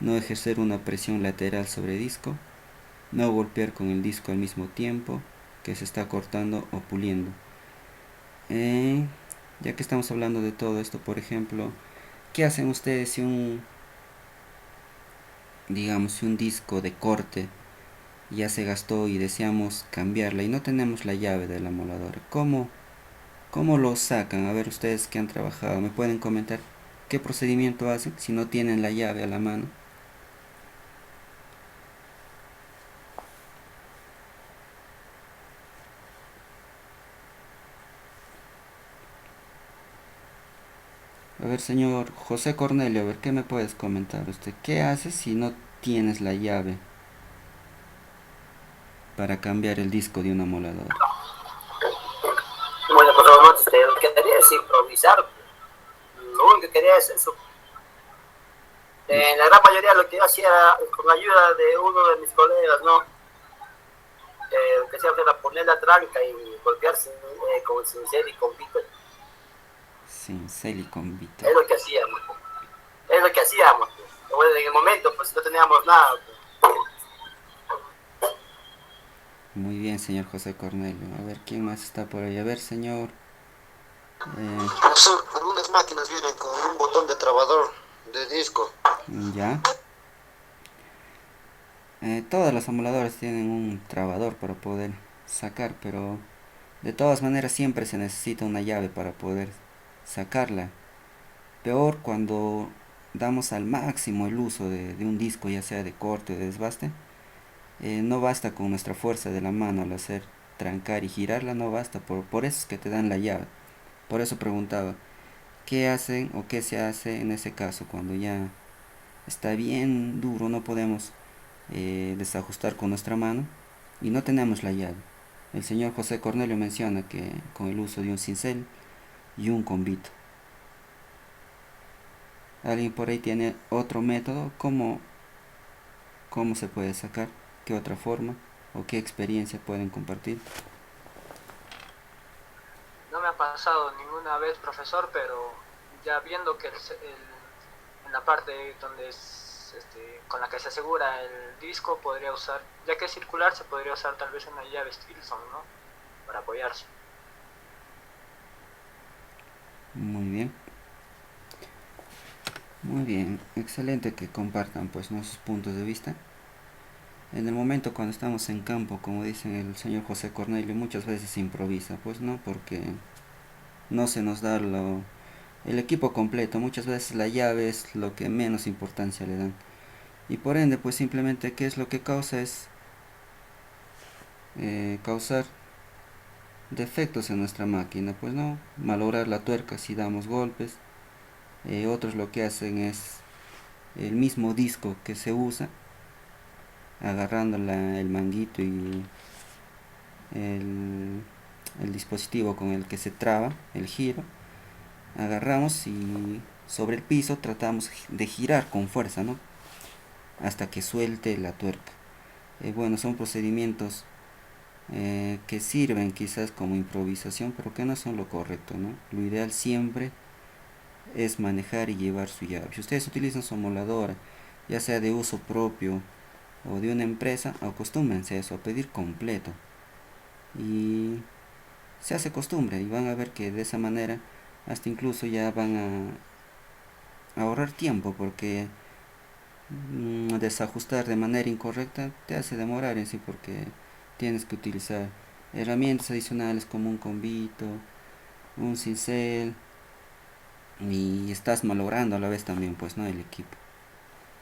No ejercer una presión lateral sobre el disco. No golpear con el disco al mismo tiempo que se está cortando o puliendo. Ya que estamos hablando de todo esto, por ejemplo, ¿qué hacen ustedes si si un disco de corte ya se gastó y deseamos cambiarla y no tenemos la llave del amolador? ¿Cómo lo sacan? A ver, ustedes que han trabajado, ¿me pueden comentar qué procedimiento hacen si no tienen la llave a la mano? A ver, señor José Cornelio, a ver, ¿qué me puedes comentar usted? ¿Qué haces si no tienes la llave? para cambiar el disco de una moladora? Bueno, pues no, lo que quería es improvisar. Lo único que quería es eso. En la gran mayoría lo que yo hacía era, con la ayuda de uno de mis colegas, ¿no? Lo que hacía era poner la tranca y golpearse con el cincel y con pito. Cincel y con Vito. Es lo que hacíamos. Es lo que hacíamos. Bueno, en el momento, pues no teníamos nada. Muy bien, señor José Cornelio. A ver, ¿quién más está por ahí? A ver, señor. Profesor, algunas máquinas vienen con un botón de trabador de disco. Ya. Todas las amoladoras tienen un trabador para poder sacar, pero de todas maneras siempre se necesita una llave para poder sacarla. Peor cuando damos al máximo el uso de un disco, ya sea de corte o de desbaste. No basta con nuestra fuerza de la mano al hacer trancar y girarla, no basta, por eso es que te dan la llave. Por eso preguntaba, ¿qué hacen o qué se hace en ese caso cuando ya está bien duro, no podemos desajustar con nuestra mano y no tenemos la llave? El señor José Cornelio menciona que con el uso de un cincel y un convito. ¿Alguien por ahí tiene otro método? ¿Cómo se puede sacar? ¿Qué otra forma? ¿O qué experiencia pueden compartir? No me ha pasado ninguna vez, profesor, pero ya viendo que en la parte donde con la que se asegura el disco podría usar, ya que es circular, se podría usar tal vez una llave Stilson, ¿no? Para apoyarse. Muy bien. Muy bien, excelente que compartan pues nuestros puntos de vista. En el momento cuando estamos en campo, como dice el señor José Cornelio, muchas veces se improvisa, pues no, porque no se nos da el equipo completo, muchas veces la llave es lo que menos importancia le dan. Y por ende, pues simplemente, ¿qué es lo que causa? Es causar defectos en nuestra máquina, pues no, malograr la tuerca si damos golpes. Otros lo que hacen es el mismo disco que se usa, agarrando el manguito y el, el dispositivo con el que se traba el giro, agarramos y sobre el piso tratamos de girar con fuerza, ¿no? Hasta que suelte la tuerca. Bueno, son procedimientos que sirven quizás como improvisación, pero que no son lo correcto, ¿no? Lo ideal siempre es manejar y llevar su llave. Si ustedes utilizan su amoladora, ya sea de uso propio o de una empresa, acostúmbrense a eso, a pedir completo. Y se hace costumbre y van a ver que de esa manera hasta incluso ya van a ahorrar tiempo, porque desajustar de manera incorrecta te hace demorar en sí, porque tienes que utilizar herramientas adicionales como un combito, un cincel, y estás malogrando a la vez también pues no el equipo.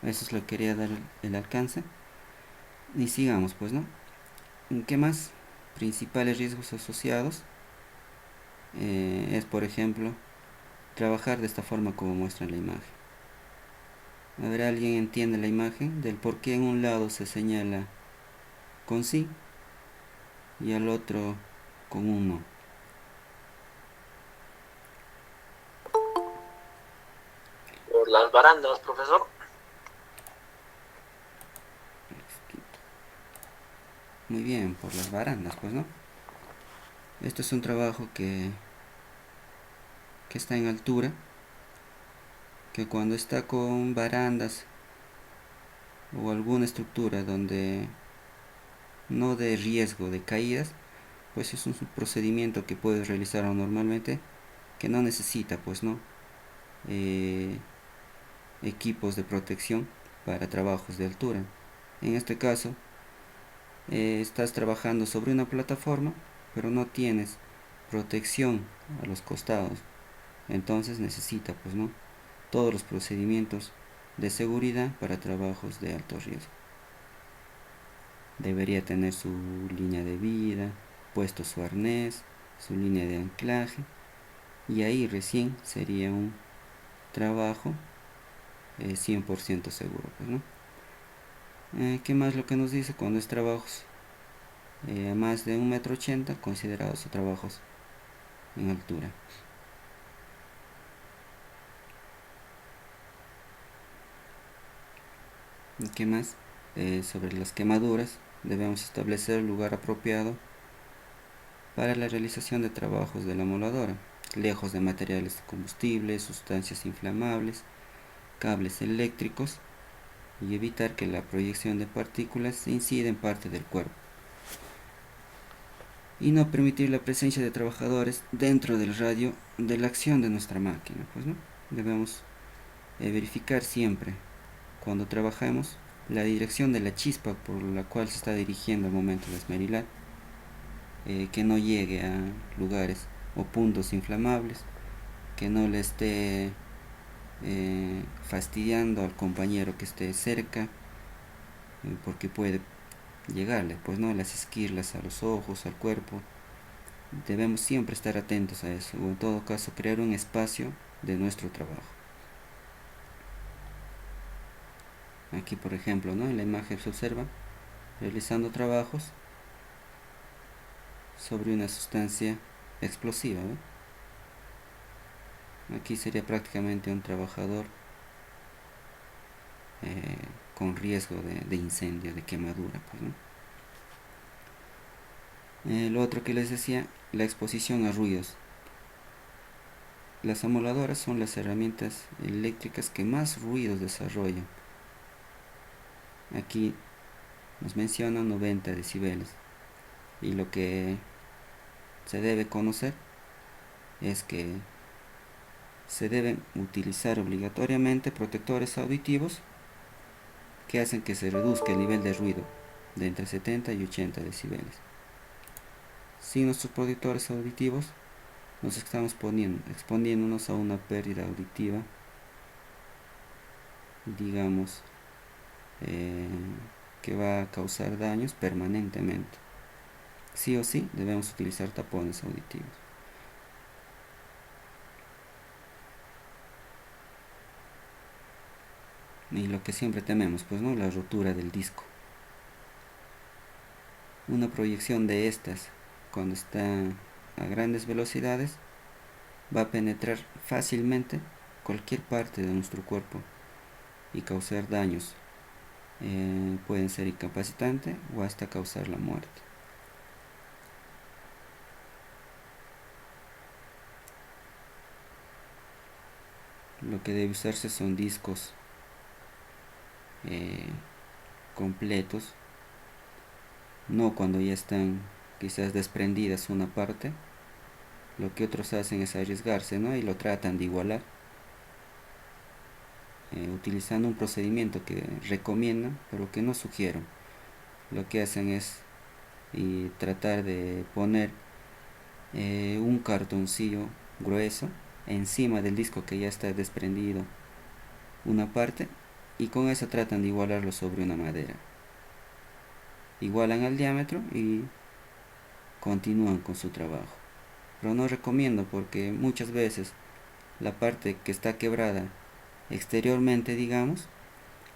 Eso es lo que quería dar el alcance. Y sigamos pues, ¿no? ¿Qué más? Principales riesgos asociados es, por ejemplo, trabajar de esta forma como muestra en la imagen. A ver, ¿alguien entiende la imagen del por qué en un lado se señala con sí y al otro con un no? Por las barandas, profesor. Muy bien, por las barandas pues, ¿no? Esto es un trabajo que está en altura, que cuando está con barandas o alguna estructura donde no de riesgo de caídas, pues es un procedimiento que puedes realizar normalmente, que no necesita pues no equipos de protección para trabajos de altura. En este caso estás trabajando sobre una plataforma, pero no tienes protección a los costados, entonces necesita pues no todos los procedimientos de seguridad para trabajos de alto riesgo. Debería tener su línea de vida, puesto su arnés, su línea de anclaje, y ahí recién sería un trabajo 100% seguro, pues, ¿no? ¿Qué más lo que nos dice cuando es trabajos a más de 1,80 m, considerados trabajos en altura. ¿Y qué más? Sobre las quemaduras, debemos establecer el lugar apropiado para la realización de trabajos de la moladora, lejos de materiales de combustible, sustancias inflamables, cables eléctricos, y evitar que la proyección de partículas incida en parte del cuerpo. Y no permitir la presencia de trabajadores dentro del radio de la acción de nuestra máquina, pues, ¿no? Debemos verificar siempre, cuando trabajamos, la dirección de la chispa por la cual se está dirigiendo al momento de esmerilar, que no llegue a lugares o puntos inflamables, que no le esté fastidiando al compañero que esté cerca, porque puede llegarle, pues, no, las esquirlas a los ojos, al cuerpo. Debemos siempre estar atentos a eso, o en todo caso crear un espacio de nuestro trabajo. Aquí, por ejemplo, ¿no?, en la imagen se observa realizando trabajos sobre una sustancia explosiva, ¿no? Aquí sería prácticamente un trabajador con riesgo de incendio, de quemadura, pues, ¿no? Lo otro que les decía, la exposición a ruidos. Las amoladoras son las herramientas eléctricas que más ruidos desarrollan. Aquí nos menciona 90 decibeles, y lo que se debe conocer es que se deben utilizar obligatoriamente protectores auditivos que hacen que se reduzca el nivel de ruido de entre 70 y 80 decibeles. Sin nuestros protectores auditivos nos estamos exponiéndonos a una pérdida auditiva, digamos, que va a causar daños permanentemente. Sí o sí debemos utilizar tapones auditivos. Y lo que siempre tememos, pues, ¿no?, la rotura del disco. Una proyección de estas, cuando está a grandes velocidades, va a penetrar fácilmente cualquier parte de nuestro cuerpo y causar daños. Pueden ser incapacitantes o hasta causar la muerte. Lo que debe usarse son discos completos, no cuando ya están quizás desprendidas una parte. Lo que otros hacen es arriesgarse, ¿no?, y lo tratan de igualar, utilizando un procedimiento que recomiendan pero que no sugiero. Lo que hacen es tratar de poner un cartoncillo grueso encima del disco que ya está desprendido una parte, y con eso tratan de igualarlo sobre una madera. Igualan al diámetro y continúan con su trabajo. Pero no recomiendo, porque muchas veces la parte que está quebrada exteriormente, digamos,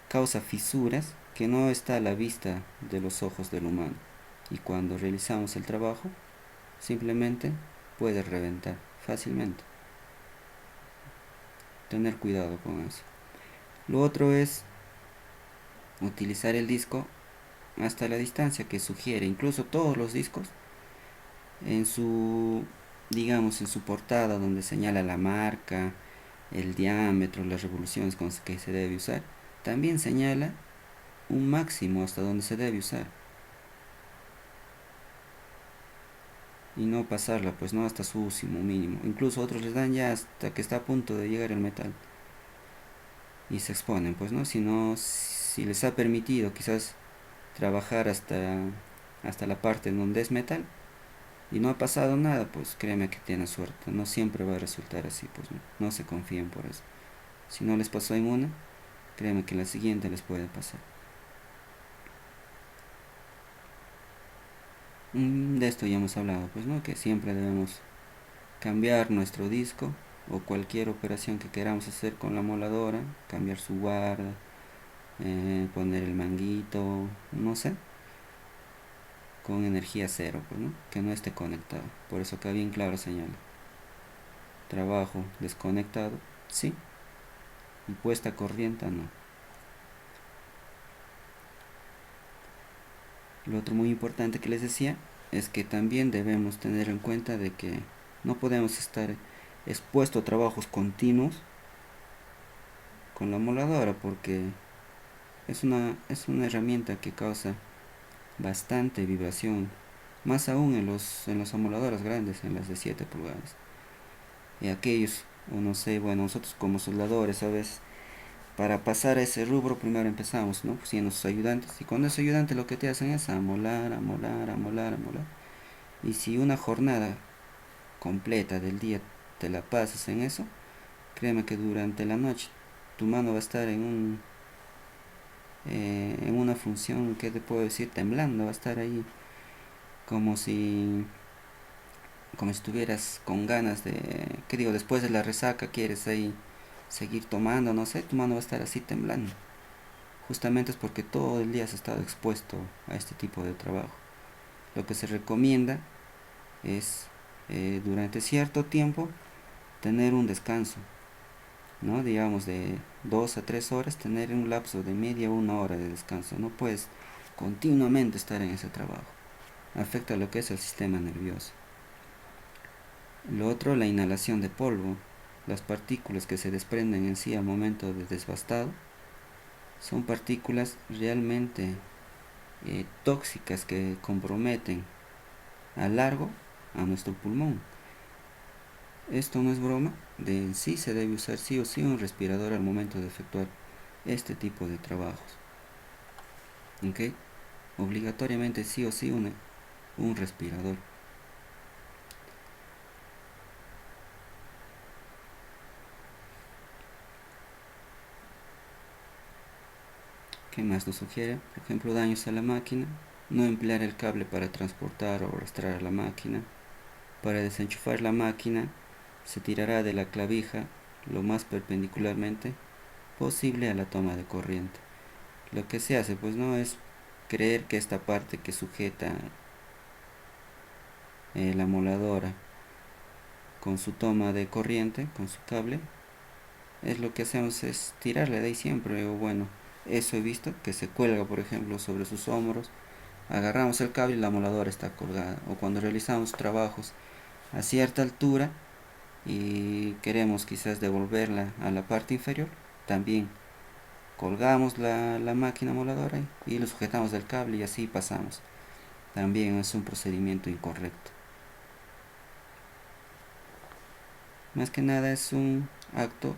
causa fisuras que no está a la vista de los ojos del humano, y cuando realizamos el trabajo simplemente puede reventar fácilmente. Tener cuidado con eso. Lo otro es utilizar el disco hasta la distancia que sugiere. Incluso todos los discos, en su, digamos, en su portada, donde señala la marca, el diámetro, las revoluciones con que se debe usar, también señala un máximo hasta donde se debe usar, y no pasarla, pues, no, hasta su último mínimo. Incluso otros les dan ya hasta que está a punto de llegar el metal y se exponen, pues, no, si les ha permitido quizás trabajar hasta la parte en donde es metal y no ha pasado nada, pues créeme que tiene suerte. No siempre va a resultar así, pues no se confíen por eso. Si no les pasó en una, créeme que en la siguiente les puede pasar. De esto ya hemos hablado, pues, ¿no?, que siempre debemos cambiar nuestro disco, o cualquier operación que queramos hacer con la moladora, cambiar su guarda, poner el manguito, no sé, con energía cero, pues, ¿no? Que no esté conectado. Por eso acá bien claro señala. Trabajo desconectado, sí. Y puesta corriente, no. Lo otro muy importante que les decía es que también debemos tener en cuenta de que no podemos estar expuesto a trabajos continuos con la moladora, porque es una herramienta que causa bastante vibración, más aún en los amoladoras grandes, en las de 7 pulgadas. Y aquellos, o no sé, bueno, nosotros como soldadores, a veces, para pasar a ese rubro primero empezamos, ¿no? Siendo sus ayudantes, y cuando es ayudante lo que te hacen es amolar, amolar, amolar, amolar. Y si una jornada completa del día te la pasas en eso, créeme que durante la noche tu mano va a estar en una función, que te puedo decir, temblando, va a estar ahí como si estuvieras con ganas de, ¿qué digo? Después de la resaca quieres ahí seguir tomando, no sé, tu mano va a estar así temblando. Justamente es porque todo el día has estado expuesto a este tipo de trabajo. Lo que se recomienda es durante cierto tiempo tener un descanso, ¿no? Digamos de 2 a 3 horas, tener un lapso de media o una hora de descanso. No puedes continuamente estar en ese trabajo. Afecta lo que es el sistema nervioso. Lo otro, la inhalación de polvo. Las partículas que se desprenden en sí al momento de desbastado son partículas realmente tóxicas que comprometen a largo a nuestro pulmón. Esto no es broma, de en sí se debe usar sí o sí un respirador al momento de efectuar este tipo de trabajos. ¿Ok? Obligatoriamente sí o sí un respirador. ¿Qué más nos sugiere? Por ejemplo, daños a la máquina. No emplear el cable para transportar o arrastrar a la máquina. Para desenchufar la máquina se tirará de la clavija lo más perpendicularmente posible a la toma de corriente. Lo que se hace pues no es creer que esta parte que sujeta la moladora con su toma de corriente, con su cable, es lo que hacemos es tirarle de ahí siempre, o bueno, eso he visto que se cuelga por ejemplo sobre sus hombros, agarramos el cable y la moladora está colgada, o cuando realizamos trabajos a cierta altura y queremos quizás devolverla a la parte inferior, también colgamos la máquina moladora y lo sujetamos del cable y así pasamos. También es un procedimiento incorrecto. Más que nada es un acto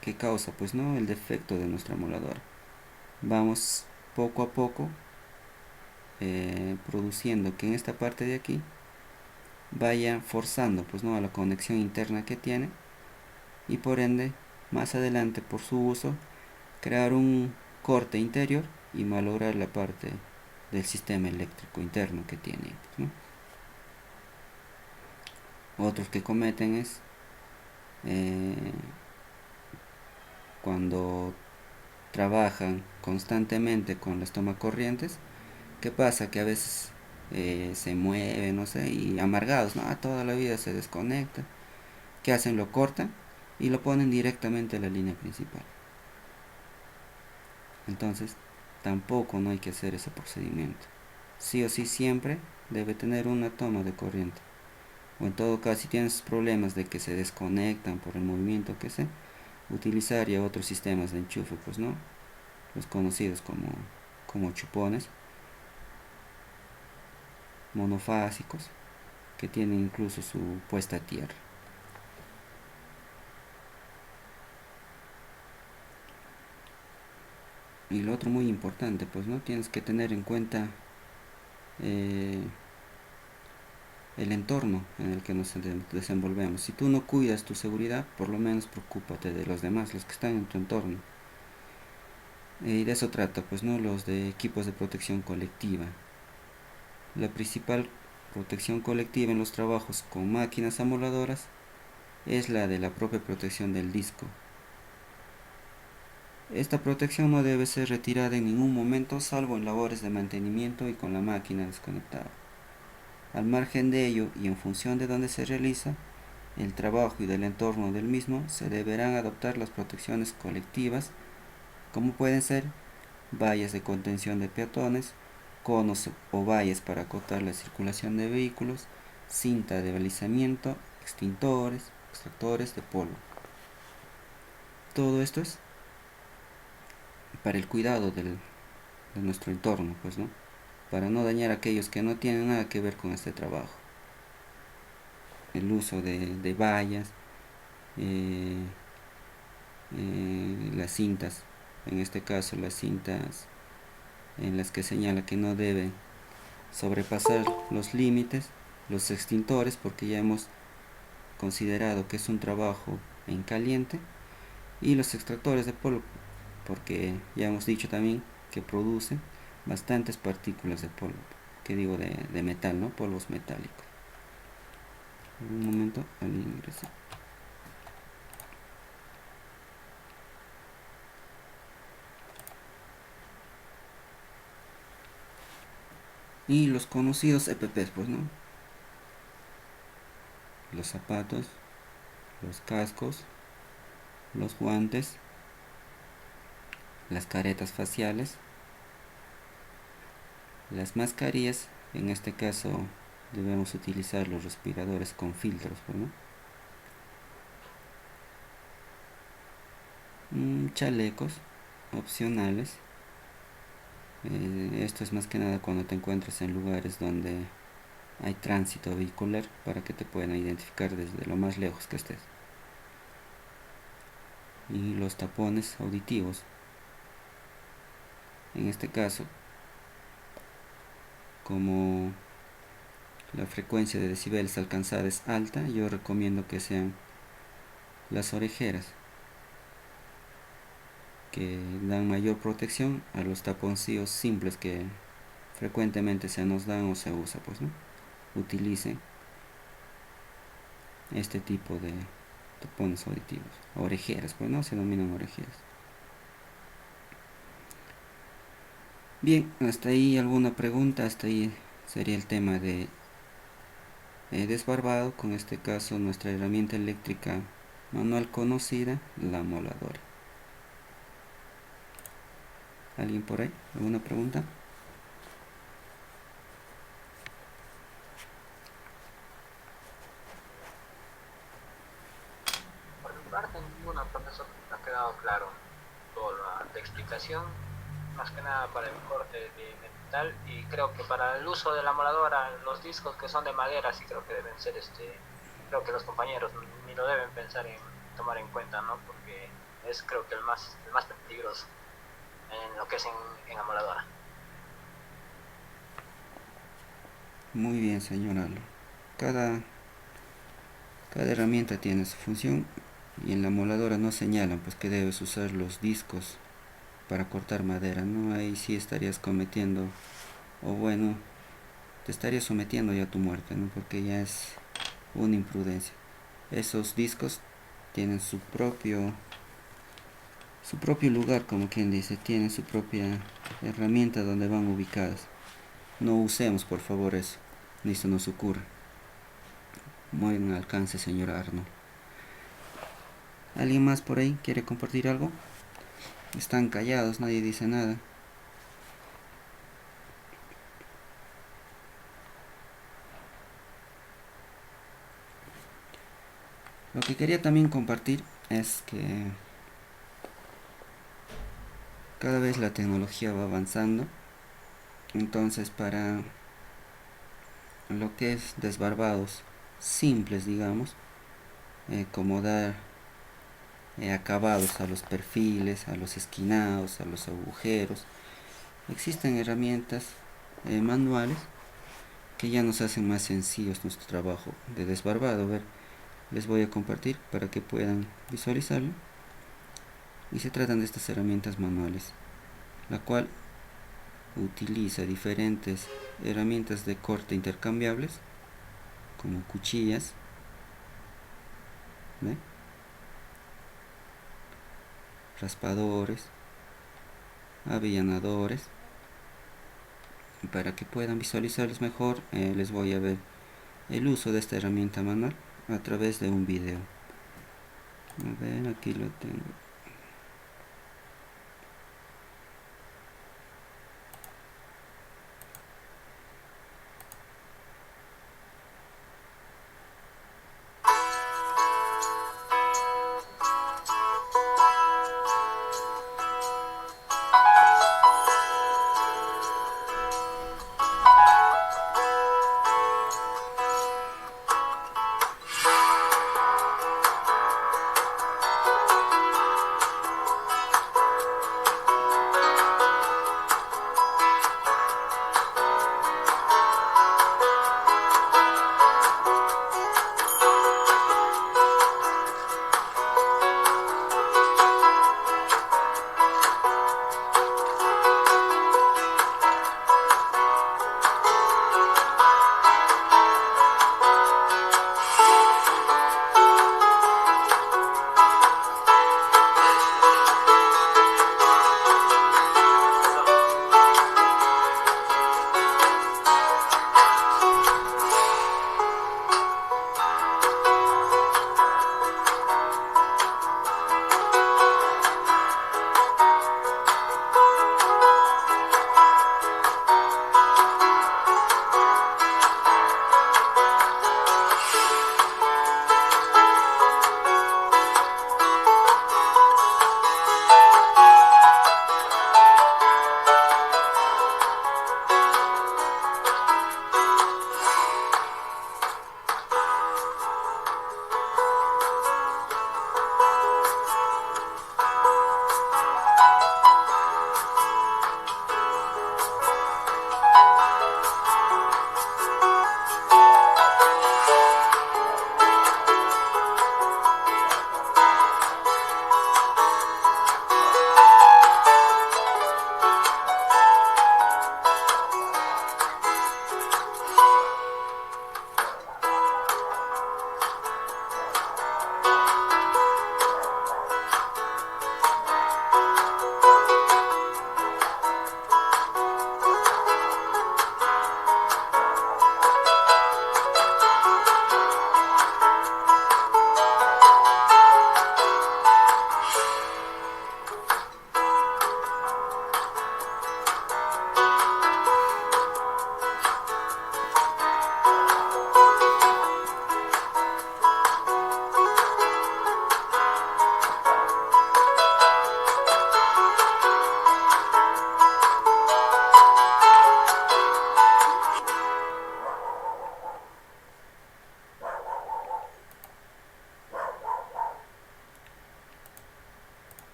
que causa pues no el defecto de nuestra moladora. Vamos poco a poco produciendo que en esta parte de aquí vaya forzando pues no a la conexión interna que tiene, y por ende más adelante por su uso crear un corte interior y malograr la parte del sistema eléctrico interno que tiene, ¿no? Otros que cometen es cuando trabajan constantemente con las tomacorrientes. ¿Qué pasa? Que a veces se mueve, no sé, y amargados, ¿no? Toda la vida se desconecta. ¿Qué hacen? Lo cortan y lo ponen directamente a la línea principal. Entonces, tampoco no hay que hacer ese procedimiento. Sí o sí siempre debe tener una toma de corriente. O en todo caso, si tienes problemas de que se desconectan por el movimiento que sea, utilizar ya otros sistemas de enchufe, pues no, los conocidos como chupones monofásicos, que tienen incluso su puesta a tierra. Y lo otro muy importante, pues no tienes que tener en cuenta eh, el entorno en el que nos desenvolvemos. Si tú no cuidas tu seguridad, por lo menos preocúpate de los demás, los que están en tu entorno. Y de eso trata, pues no, los de equipos de protección colectiva. La principal protección colectiva en los trabajos con máquinas amoladoras es la de la propia protección del disco. Esta protección no debe ser retirada en ningún momento, salvo en labores de mantenimiento y con la máquina desconectada. Al margen de ello y en función de dónde se realiza el trabajo y del entorno del mismo, se deberán adoptar las protecciones colectivas, como pueden ser vallas de contención de peatones, conos o vallas para acotar la circulación de vehículos, cinta de balizamiento, extintores, extractores de polvo. Todo esto es para el cuidado de nuestro entorno, pues, ¿no? Para no dañar a aquellos que no tienen nada que ver con este trabajo. El uso de vallas, las cintas, en este caso las cintas en las que señala que no deben sobrepasar los límites, los extintores, porque ya hemos considerado que es un trabajo en caliente, y los extractores de polvo, porque ya hemos dicho también que producen bastantes partículas de polvo, que digo de metal, ¿no? Polvos metálicos. Un momento, al ingresar. Y los conocidos EPPs, pues, ¿no? Los zapatos, los cascos, los guantes, las caretas faciales, las mascarillas. En este caso debemos utilizar los respiradores con filtros, ¿no? Chalecos opcionales. Esto es más que nada cuando te encuentras en lugares donde hay tránsito vehicular, para que te puedan identificar desde lo más lejos que estés. Y los tapones auditivos. En este caso, como la frecuencia de decibeles alcanzada es alta, yo recomiendo que sean las orejeras, que dan mayor protección a los taponcillos simples que frecuentemente se nos dan o se usa, pues, ¿no? Utilicen este tipo de tapones auditivos, orejeras, pues, no se denominan orejeras. Bien, hasta ahí alguna pregunta. Hasta ahí sería el tema de desbarbado, con este caso nuestra herramienta eléctrica manual conocida, la moladora. ¿Alguien por ahí? ¿Alguna pregunta? Por mi parte, ninguna, profesor. Ha quedado claro toda la explicación, más que nada para el corte de metal, y creo que para el uso de la moladora, los discos que son de madera, sí creo que deben ser, creo que los compañeros ni lo deben pensar en tomar en cuenta, ¿no? Porque es, creo que el más peligroso en lo que es en la moladora. Muy bien, señor Alo. Cada herramienta tiene su función, y en la moladora no señalan pues que debes usar los discos para cortar madera, ¿no? Ahí sí estarías cometiendo, o bueno, te estarías sometiendo ya a tu muerte, ¿no? Porque ya es una imprudencia. Esos discos tienen su propio lugar, como quien dice, tienen su propia herramienta donde van ubicadas. No usemos, por favor, eso, ni se nos ocurre. Muy en alcance, señor Arno. ¿Alguien más por ahí quiere compartir algo? Están callados, nadie dice nada. Lo que quería también compartir es que cada vez la tecnología va avanzando. Entonces, para lo que es desbarbados simples, digamos, como dar acabados a los perfiles, a los esquinados, a los agujeros, existen herramientas manuales que ya nos hacen más sencillos nuestro trabajo de desbarbado. A ver, les voy a compartir para que puedan visualizarlo. Y se tratan de estas herramientas manuales, la cual utiliza diferentes herramientas de corte intercambiables, como cuchillas, ¿ve? Raspadores, avellanadores. Para que puedan visualizarles mejor, les voy a ver el uso de esta herramienta manual a través de un video. A ver, aquí lo tengo.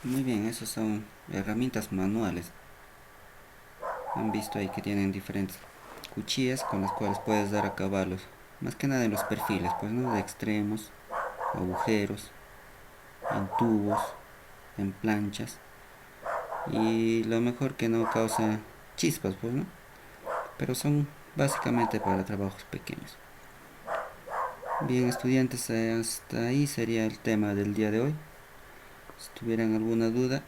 Muy bien, esas son herramientas manuales. Han visto ahí que tienen diferentes cuchillas con las cuales puedes dar acabalos, más que nada en los perfiles, pues no, de extremos, agujeros, en tubos, en planchas, y lo mejor que no causa chispas, pues no, pero son básicamente para trabajos pequeños. Bien, estudiantes, hasta ahí sería el tema del día de hoy. Si tuvieran alguna duda,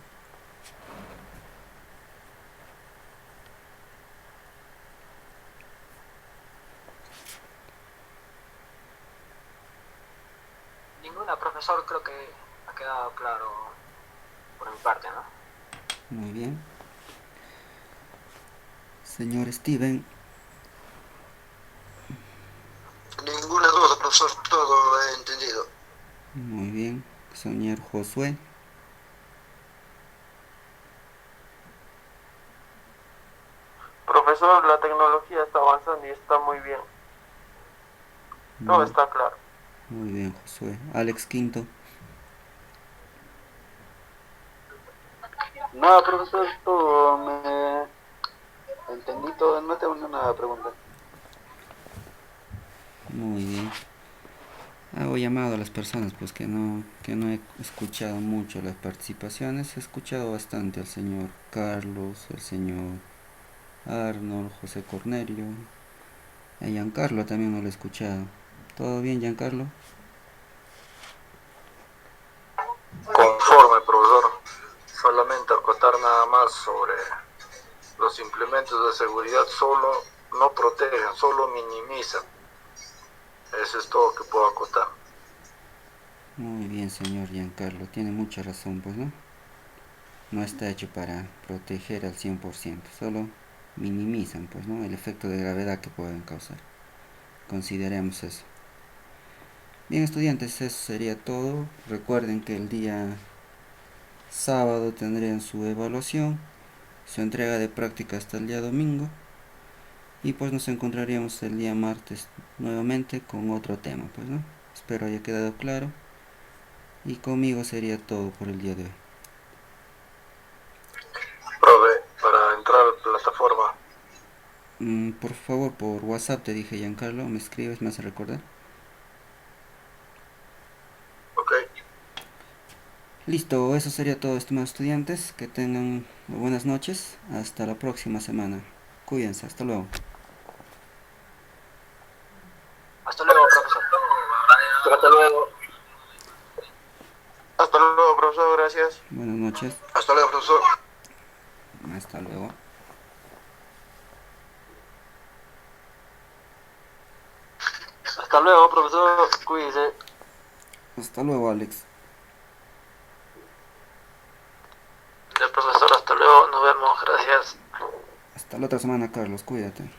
Ninguna, profesor, creo que ha quedado claro por mi parte, ¿no? muy bien. Señor Steven. Ninguna duda, profesor, todo he entendido. Muy bien. Señor Josué. Profesor, la tecnología está avanzando y está muy bien. Todo está claro. Muy bien, Josué. Alex Quinto. Nada, profesor, todo me entendí todo, no tengo ninguna pregunta. Muy bien. Hago llamado a las personas pues que no he escuchado mucho las participaciones. He escuchado bastante al señor Carlos, al señor Arnold, José Cornelio. A Giancarlo también no lo he escuchado. ¿Todo bien, Giancarlo? Conforme, más sobre los implementos de seguridad solo no protegen, solo minimizan. Eso es todo lo que puedo acotar. Muy bien, señor Giancarlo, tiene mucha razón, pues, ¿no? No está hecho para proteger al 100%, solo minimizan, pues, ¿no? El efecto de gravedad que pueden causar. Consideremos eso. Bien, estudiantes, eso sería todo. Recuerden que el día sábado tendrían su evaluación, su entrega de práctica hasta el día domingo. Y pues nos encontraríamos el día martes nuevamente con otro tema, pues, ¿no? Espero haya quedado claro. Y conmigo sería todo por el día de hoy. Profe, para entrar a la plataforma. Por favor, por WhatsApp te dije, Giancarlo, me escribes, me hace recordar. Ok. Listo, eso sería todo, estimados estudiantes. Que tengan buenas noches. Hasta la próxima semana. Cuídense, hasta luego. Hasta luego, profesor. Hasta luego. Hasta luego, profesor, gracias. Buenas noches. Hasta luego, profesor. Hasta luego. Hasta luego, profesor, cuídese. Hasta luego, Alex. El profesor, hasta luego, nos vemos, gracias. Hasta la otra semana, Carlos, cuídate.